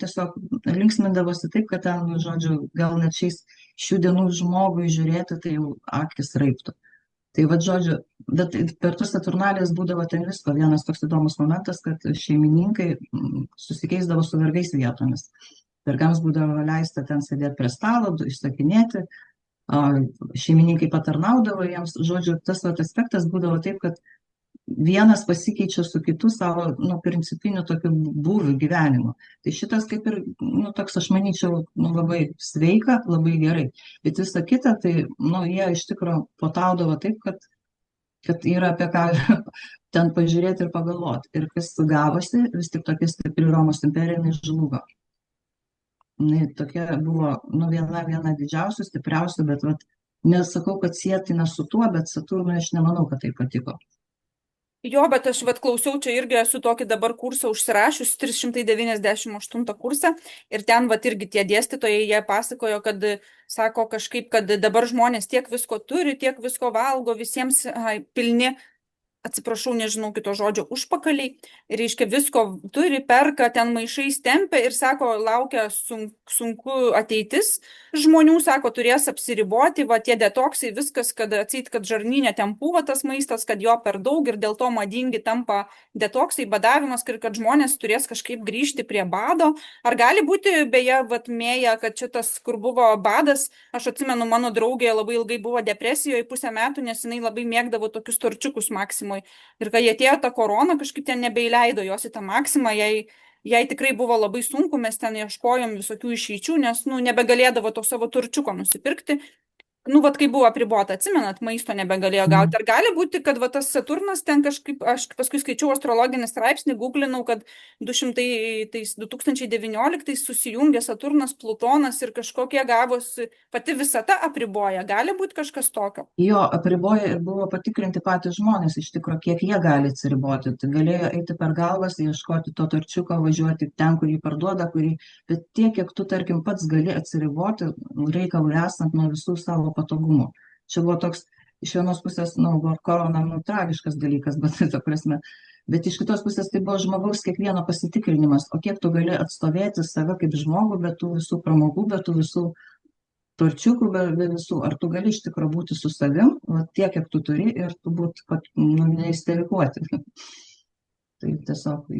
tiesiog linksmindavosi taip, kad ten, žodžiu, gal net šių dienų žmogui žiūrėti, tai jau akis raibtų. Tai vad žodžiu, bet per tus Saturnalijas būdavo ten visko. Vienas toks įdomus momentas, kad šeimininkai susikeisdavo su vergais vietomis. Vergams būdavo leista ten sėdėti prie stalo, išsakinėti, šeimininkai patarnaudavo jiems. Žodžiu, tas aspektas būdavo taip, kad vienas pasikeičia su kitu savo principiniu tokiu būviu gyvenimu. Tai šitas kaip ir, toks, aš manyčiau, labai sveika, labai gerai. Bet visa kita, tai, jie iš tikrųjų potaudavo taip, kad yra apie ką ten pažiūrėti ir pagalvoti. Ir kas gavosi, vis tik tokia stipri Romos imperija, jinai žlugo. Tokia buvo, viena didžiausių, stipriausių, bet nesakau, kad sietina su tuo, bet Saturnui aš nemanau, kad tai patiko. Jo, bet aš klausiau, čia irgi esu tokį dabar kursą užsirašius, 398 kursą, ir ten irgi tie dėstytojai, jie pasakojo, kad sako kažkaip, kad dabar žmonės tiek visko turi, tiek visko valgo, visiems pilni, atsiprašau, nežinau kito žodžio, užpakaliai, reiškia visko turi, perka, ten maišais tempia ir sako, laukia sunku ateitis žmonių, sako, turės apsiriboti, tie detoksai, viskas, kad atseit, kad žarnyne ten pūva tas maistas, kad jo per daug ir dėl to madingi tampa detoksai, badavimas, ir kad žmonės turės kažkaip grįžti prie bado. Ar gali būti, beje, Mėja, kad čia tas, kur buvo badas, aš atsimenu, mano draugė labai ilgai buvo depresijoje 5 metų, nes jinai labai mėgdavo tokius torčiukus Maksimoj. Ir kai atėjo ta korona, kažkaip ten nebeįleido jos į tą Maksimą, jai tikrai buvo labai sunku, mes ten ieškojom visokių išeičių, nes nebegalėdavo to savo turčiuko nusipirkti. Kai buvo apribota, atsimenat, maisto nebegalėjo gauti. Ar gali būti, kad tas Saturnas ten kažkaip, aš paskui skaičiau astrologinį straipsnį, googlinau, kad 2019 susijungė Saturnas, Plutonas ir kažkokie gavosi, pati visata apriboja. Gali būti kažkas tokio? Jo, apriboja ir buvo patikrinti patys žmonės, iš tikrųjų, kiek jie gali atsiriboti. Tai galėjo eiti per galvas, ieškoti to torčiuko, važiuoti ten, kur jį parduoda, bet tiek, kiek tu, tarkim, pats gali atsiriboti, reikalui esant nuo visų savo patogumų. Čia buvo toks, iš vienos pusės, korona, tragiškas dalykas, bet iš kitos pusės tai buvo žmogaus kiekvieno pasitikrinimas, o kiek tu gali atstovėti save kaip žmogų, be tų visų pramogų, be tų visų torčiukų, be visų, ar tu gali iš tikrųjų būti su savim, tiek, kiek tu turi, ir tu būti neisterikuoti. Tai tiesiog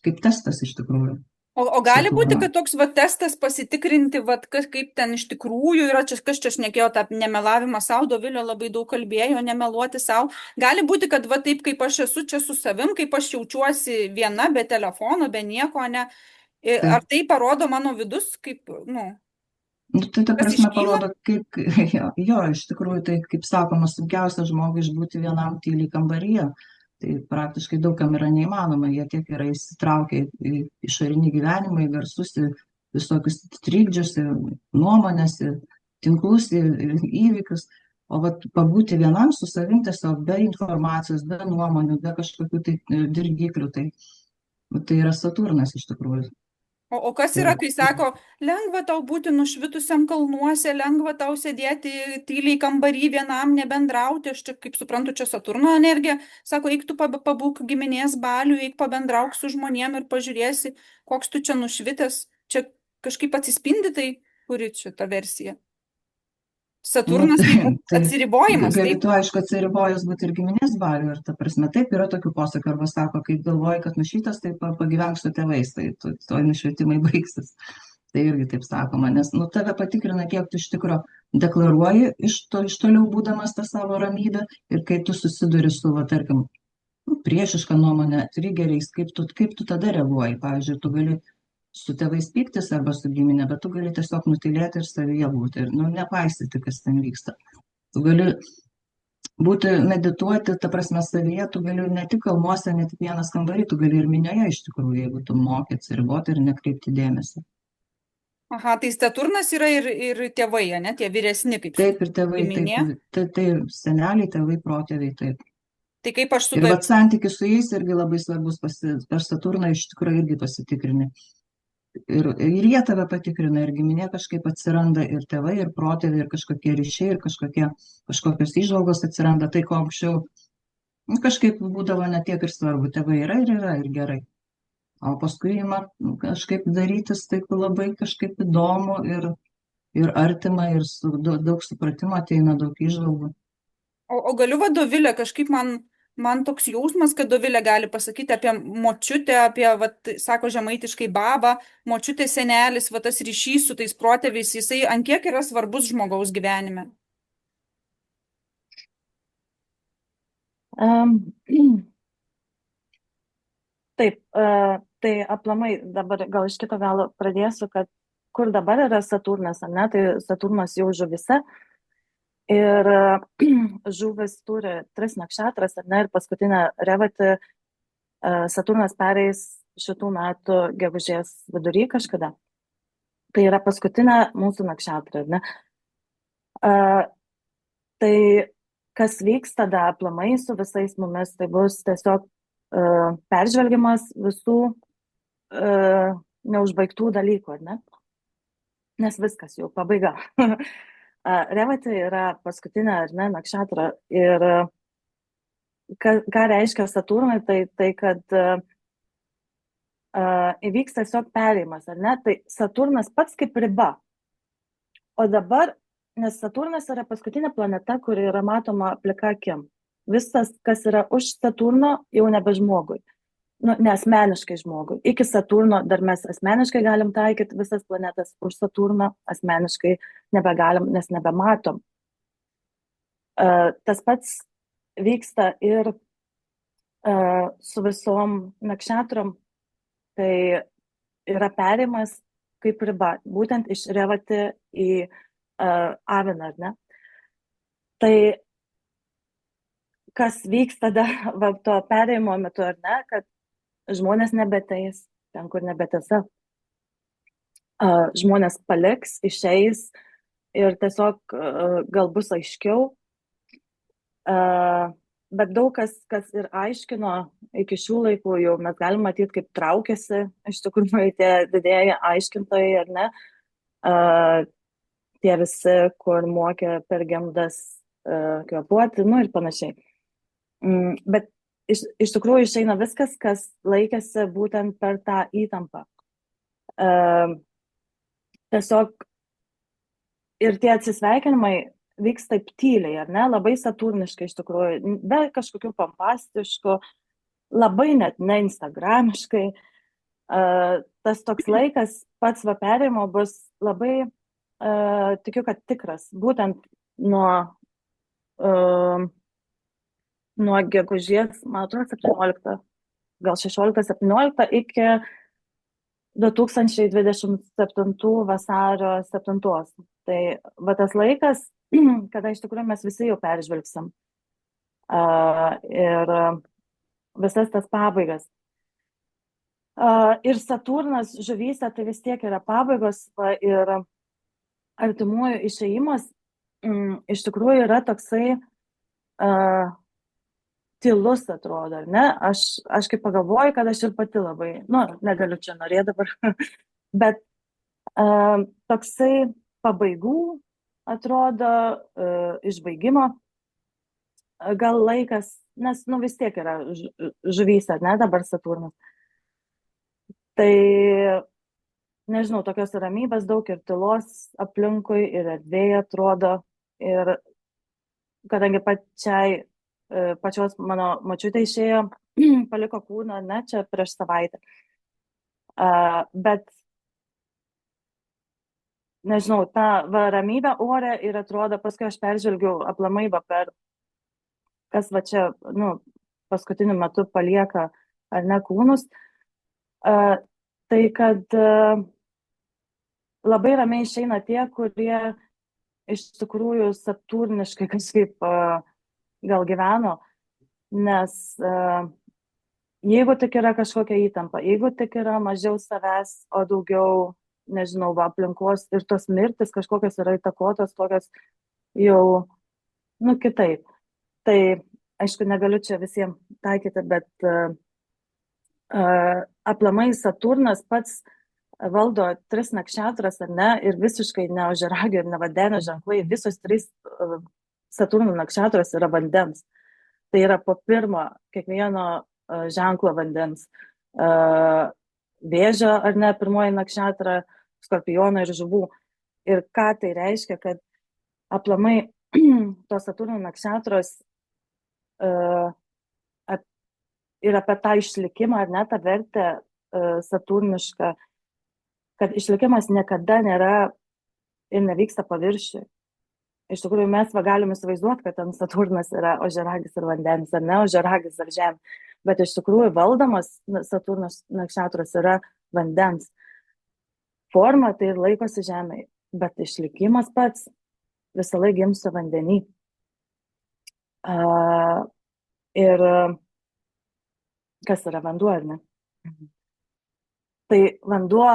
kaip testas iš tikrųjų. O gali būti, kad toks testas pasitikrinti, kaip ten iš tikrųjų yra, kas čia šnekėjo, tą nemelavimą savo, Dovilė labai daug kalbėjo, nemeluoti savo. Gali būti, kad taip, kaip aš esu čia su savim, kaip aš jaučiuosi viena, be telefono, be nieko, ne? Ar tai parodo mano vidus, kaip, Tai ta prasme parodo, kaip, jo, iš tikrųjų, tai kaip sakoma, sunkiausia žmogui išbūti vienam tyliai kambaryje. Tai praktiškai daugam yra neįmanoma, jie tiek yra įsitraukę į išorinį gyvenimą, į garsus, į visokius trikdžius, į nuomonės, į tinklus, į įvykius. O pabūti vienam su savim tiesiog be informacijos, be nuomonių, be kažkokių dirgiklių, tai yra Saturnas iš tikrųjų. O kas yra, kai sako, lengva tau būti nušvitusiam kalnuose, lengva tau sėdėti tyliai kambarį vienam, nebendrauti, aš čia, kaip suprantu, čia Saturno energija, sako, eik tu pabūk giminės balių, eik pabendrauk su žmonėm ir pažiūrėsi, koks tu čia nušvitęs, čia kažkaip atsispindi tai, kuri čia ta versija. Saturnas atsiribojimas. Tu, aišku, atsiribojus būti ir giminės balių, ir ta prasme, taip yra tokių posakių, arba sako, kai galvoji, kad nušvitas, tai pagyvenk su tėvais, tai to nušvitimai baigsis. Tai irgi taip sakoma, nes tave patikrina, kiek tu iš tikro deklaruoji iš toliau būdamas tą savo ramybę, ir kai tu susiduri su, tarkim, priešišką nuomonę, trigeriais, kaip tu tada reaguoji. Pavyzdžiui, tu gali su tėvais pyktis arba su giminė, bet tu gali tiesiog nutylėti ir savyje būti ir nepaisyti, kas ten vyksta. Tu gali būti, medituoti, ta prasme, savyje, tu gali ne tik kalnuose, ne tik vienas kambarį, tu gali ir minioje iš tikrųjų, jeigu tu moki atsiriboti ir nekreipti dėmesį. Aha, tai Saturnas yra ir tėvai, ne, tie vyresni, kaip taip, ir tėvai, tai seneliai, tėvai, protėviai, taip. Tai kaip aš su ir santykis su jais irgi labai svarbus, per Saturną iš tikrųjų irgi pasitikrini. Ir jie tave patikrina, ir giminė kažkaip atsiranda, ir tėvai, ir protėviai, ir kažkokie ryšiai, ir kažkokios įžvalgos atsiranda, tai ko anksčiau kažkaip būdavo ne tiek ir svarbu, tėvai yra, ir gerai. O paskui ima kažkaip darytis taip labai kažkaip įdomu, ir artima, ir daug supratimo ateina, daug įžvalgų. O galiu, va, Dovilė, kažkaip man toks jausmas, kad Dovilė gali pasakyti apie močiutę, apie, va, sako žemaitiškai babą, močiutė senelis, va, tas ryšys su tais protėviais, jisai ant kiek yra svarbus žmogaus gyvenime. Taip, tai aplamai dabar gal iš kito galo pradėsiu, kad kur dabar yra Saturnas, ar ne, tai Saturnas jau žuvise ir žuvis turi 3 nakšatras, ar ne, ir paskutinę revatį Saturnas pereis šitų metų gegužės vidury kažkada. Tai yra paskutinė mūsų nakšatra, ar ne. Tai kas vyks tada aplamai su visais mumis, tai bus tiesiog peržvelgimas visų neužbaigtų dalykų, ar ne? Nes viskas jau pabaiga. Revatė yra paskutinė, ar ne, nakšatra. Ir ką reiškia Saturnai, tai kad įvyks tiesiog perėjimas, ar ne? Tai Saturnas pats kaip riba. O dabar, nes Saturnas yra paskutinė planeta, kuri yra matoma plika akim. Visas, kas yra už Saturno, jau nebe žmogui. Nu, ne asmeniškai žmogui. Iki Saturno dar mes asmeniškai galim taikyti visas planetas, už Saturno asmeniškai nebegalim, nes nebematom. Tas pats vyksta ir su visom nakšatrom. Tai yra perėjimas kaip riba, būtent iš Revatį į Aviną, ar ne? Tai kas vyks tada va, to perėjimo metu, ar ne, kad žmonės nebeteis ten, kur nebetiesa. Žmonės paliks, išeis ir tiesiog gal bus aiškiau. Bet daug kas ir aiškino iki šių laikų, jau mes galim matyti, kaip traukiasi iš tikrųjų tie didėjai aiškintojai, ar ne? Tie visi, kur mokė per gimdas kvėpuoti, nu ir panašiai. Bet iš tikrųjų išeina viskas, kas laikėsi būtent per tą įtampą. Tiesiog ir tie atsisveikinimai vyks taip tyliai, ar ne, labai saturniškai iš tikrųjų, be kažkokių pompastiškų, labai net ne instagramiškai. Tas toks laikas pats va perėjimo bus labai, tikiu, kad tikras, būtent nuo gegužės, man atrodo, 17, gal 16-17 iki 2027 vasario 7. Tai va tas laikas, kada iš tikrųjų mes visi jau peržvelgsim ir visas tas pabaigas. Ir Saturnas žuvyse tai vis tiek yra pabaigos ir artimųjų išėjimas iš tikrųjų yra toksai tylus atrodo, ar ne? Aš kaip pagalvoju, kad aš ir pati labai, negaliu čia norėti dabar, bet toksai pabaigų atrodo, išbaigimo gal laikas, nes vis tiek yra žuvyse, ar ne, dabar Saturnas. Tai, nežinau, tokios ramybės daug ir tylos aplinkui, ir erdvėje atrodo, ir kadangi pačios mano močiutė išėjo, paliko kūną, ne, čia prieš savaitę. Bet, nežinau, ta ramybė ore ir atrodo, paskui aš peržvelgiau aplamai per, kas va čia, paskutiniu metu palieka, ar ne, kūnus, tai kad labai ramiai išeina tie, kurie iš tikrųjų saturniškai kažkaip gal gyveno, nes jeigu tik yra kažkokia įtampa, jeigu tik yra mažiau savęs, o daugiau, nežinau, aplinkos ir tos mirtis kažkokios yra įtakotos, tokios jau, kitaip. Tai, aišku, negaliu čia visiems taikyti, bet aplamai Saturnas pats valdo 3 nakšatras, ar ne, ir visiškai ne ožiaragio ir ne vandenio ženklai, visos 3 Saturno nakšatras yra vandens. Tai yra po pirmo kiekvieno ženklo vandens. Vėžio, ar ne, pirmoji nakšatra, Skorpiono ir Žuvų. Ir ką tai reiškia, kad aplamai tos Saturno nakščiatros ir apie tą išlikimą, ar ne, tą vertę saturnišką, kad išlikimas niekada nėra ir nevyksta paviršiui. Iš tikrųjų, mes galim įsivaizduoti, kad ten Saturnas yra ožiaragis ir vandenis, ar ne ožiaragis ar žemė. Bet iš tikrųjų valdomas Saturnas nakščiatros yra vandens. Forma tai ir laikosi žemėje, bet išlikimas pats visą laiką gimsta vandenį. Ir kas yra vanduo, ar ne? Tai vanduo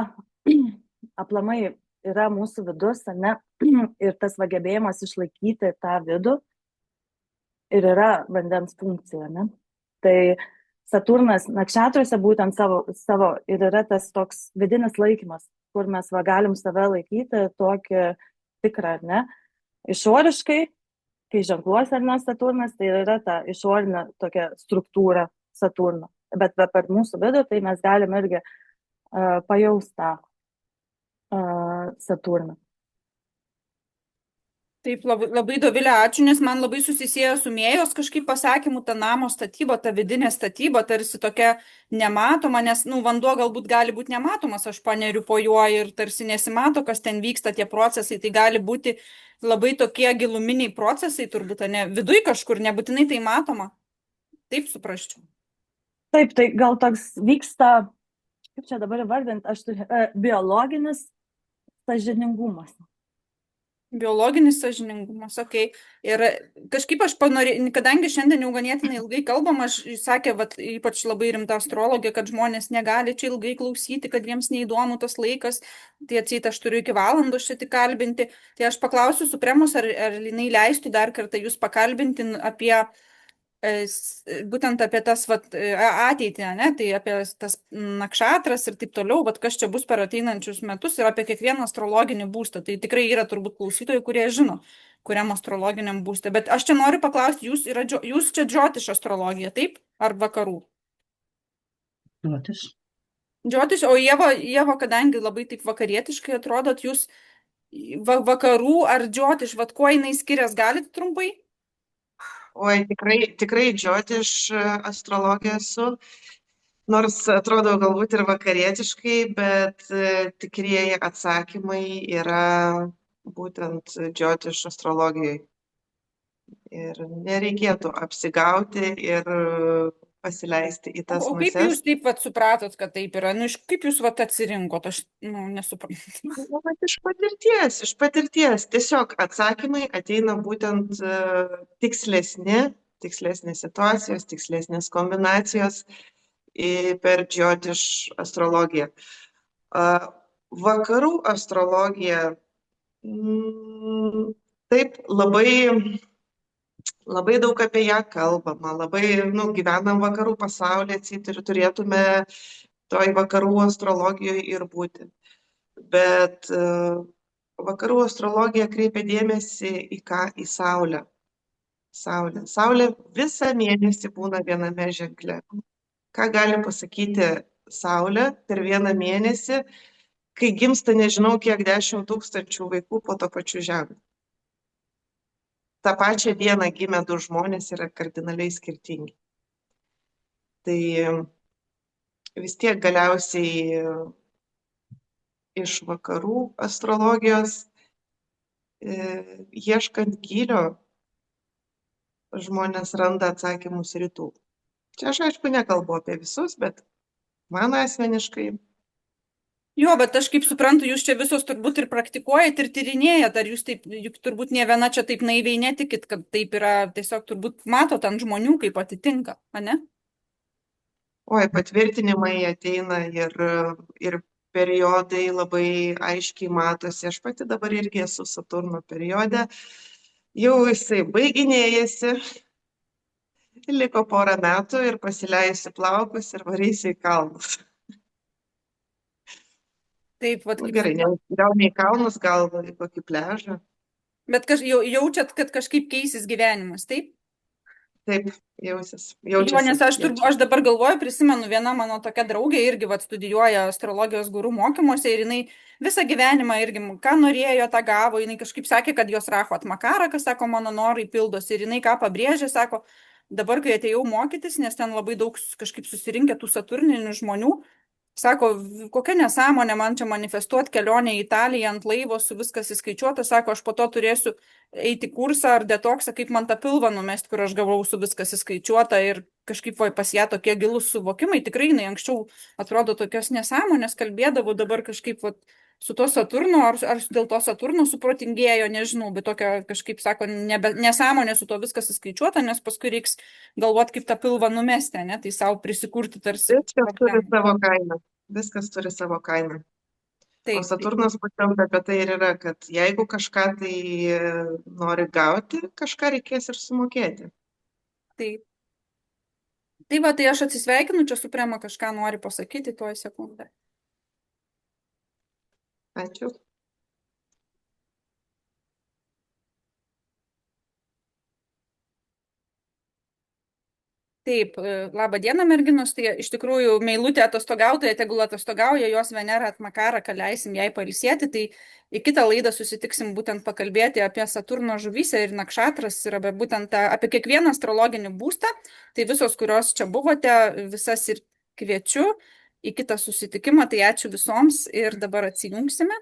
aplamai yra mūsų vidus, ar ne? Ir tas gebėjimas išlaikyti tą vidų ir yra vandens funkcija, ne? Tai Saturnas nakščiatrose būtent savo ir yra tas toks vidinis laikymas, kur mes galim save laikyti tokį tikrą, ar ne? Išoriškai, kai ženkluos, ar ne, Saturnas, tai yra ta išorinė tokia struktūra Saturno. Bet per mūsų vidų, tai mes galim irgi pajaustą Saturną. Taip, labai Dovilė, ačiū, nes man labai susisieja su Mėjos kažkaip pasakymu, ta namo statyba, ta vidinė statyba, tarsi tokia nematoma, nes, vanduo galbūt gali būti nematomas, aš paneriu po juo ir tarsi nesimato, kas ten vyksta, tie procesai, tai gali būti labai tokie giluminiai procesai, turbūt, ne, viduj kažkur, nebūtinai tai matoma. Taip suprasčiau. Taip, tai gal toks vyksta, kaip čia dabar įvardinti, biologinis sąžiningumas. Biologinis sąžiningumas, okei. Ir kažkaip aš kadangi šiandien jau ganėtinai ilgai kalbam, aš sakė, ypač labai rimta astrologija, kad žmonės negali čia ilgai klausyti, kad jiems neįdomu tas laikas, tai atseit aš turiu iki valandos čia tik kalbinti. Tai aš paklausiu Supremos, ar jinai leistų dar kartą jūs pakalbinti apie būtent apie tas ateitį, ne? Tai apie tas nakšatras ir taip toliau, kas čia bus per ateinančius metus ir apie kiekvieną astrologinį būstą. Tai tikrai yra turbūt klausytojai, kurie žino, kuriam astrologiniam būstė. Bet aš čia noriu paklausti, jūs čia džiotiš astrologija, taip? Ar vakarų? Džiotiš. Džiotiš, o Ieva, kadangi labai taip vakarietiškai atrodot, jūs vakarų ar džiotiš, kuo jinai skiriasi, galite trumpai? Oi, tikrai džiotiš astrologija esu, nors atrodo galbūt ir vakarietiškai, bet tikrieji atsakymai yra būtent džiotiš astrologijai. Ir nereikėtų apsigauti ir pasileisti į tas O kaip muses. jūs taip supratot, kad taip yra? Kaip jūs atsirinkot? Aš nesuprantu. Iš patirties. Tiesiog atsakymai ateina būtent tikslesnės situacijos, tikslesnės kombinacijos per džiotiš astrologiją. Vakarų astrologija taip labai daug apie ją kalbama, labai, gyvenam vakarų pasaulyje, ir turėtume toj vakarų astrologijoje ir būti. Bet vakarų astrologija kreipia dėmesį į ką? Į Saulę. Saulė visą mėnesį būna viename ženkle. Ką gali pasakyti Saulė per vieną mėnesį, kai gimsta nežinau kiek 10 000 vaikų po to pačiu ženklu? Ta pačią dieną gimę du žmonės yra kardinaliai skirtingi. Tai vis tiek galiausiai iš vakarų astrologijos, ieškant gylio, žmonės randa atsakymus rytų. Čia aš aišku nekalbu apie visus, bet man asmeniškai. Jo, bet aš kaip suprantu, jūs čia visos turbūt ir praktikuojat ir tyrinėjat, ar jūs taip, juk turbūt ne viena čia taip naiviai netikit, kad taip yra, tiesiog turbūt matot ant žmonių, kaip atitinka, ane? Oi, patvirtinimai ateina ir periodai labai aiškiai matosi. Aš pati dabar irgi esu Saturno periode. Jau jisai baiginėjasi. Liko porą metų ir pasileisiu plaukus ir varysiu į kalnus. Taip, Gerai, gal ne į kalnus, gal į kokį pliažą. Bet jaučiat, kad kažkaip keisis gyvenimas, taip? Taip, jausis, Jo, nes jaučiasi. aš dabar galvoju, prisimenu, viena mano tokia draugė irgi studijuoja astrologijos gurų mokymuose ir jinai visą gyvenimą irgi, ką norėjo, tą gavo. Jinai kažkaip sakė, kad jos racho atmakara, kas sako, mano norai pildosi. Ir jinai ką pabrėžė, sako, dabar, kai atėjau mokytis, nes ten labai daug kažkaip susirinkę tų saturninių žmonių, sako, kokia nesąmonė man čia manifestuoti kelionę į Italiją ant laivo su viskas įskaičiuota, sako, aš po to turėsiu eiti kursą ar detoksą, kaip man tą pilvą numesti, kur aš gavau su viskas įskaičiuota ir kažkaip pas ją tokie gilus suvokimai, tikrai jinai anksčiau atrodo tokios nesąmonės kalbėdavo, dabar kažkaip su to Saturnu, ar dėl to Saturno suprotingėjo, nežinau, bet tokia kažkaip sako, nesąmonė su to viskas įskaičiuota, nes paskui reiks galvoti, kaip tą pilvą numesti, ne, tai savo prisikurti tarsi. Viskas turi savo kainą. Viskas turi savo kainą. O Saturnas būtent apie tai ir yra, kad jeigu kažką tai nori gauti, kažką reikės ir sumokėti. Taip. Tai va, tai aš atsisveikinu, čia Suprema kažką nori pasakyti, tuoj sekundę. Ačiū. Taip, laba diena, merginos. Tai iš tikrųjų Meilutė atostogautoja, tegul atostogauja, jos Venera atmakara, ką leisim jai pailsėti. Tai į kitą laidą susitiksim būtent pakalbėti apie Saturno žuvyse ir nakšatras ir būtent apie kiekvieną astrologinį būstą. Tai visos, kurios čia buvote, visas ir kviečiu į kitą susitikimą. Tai ačiū visoms ir dabar atsijungsime.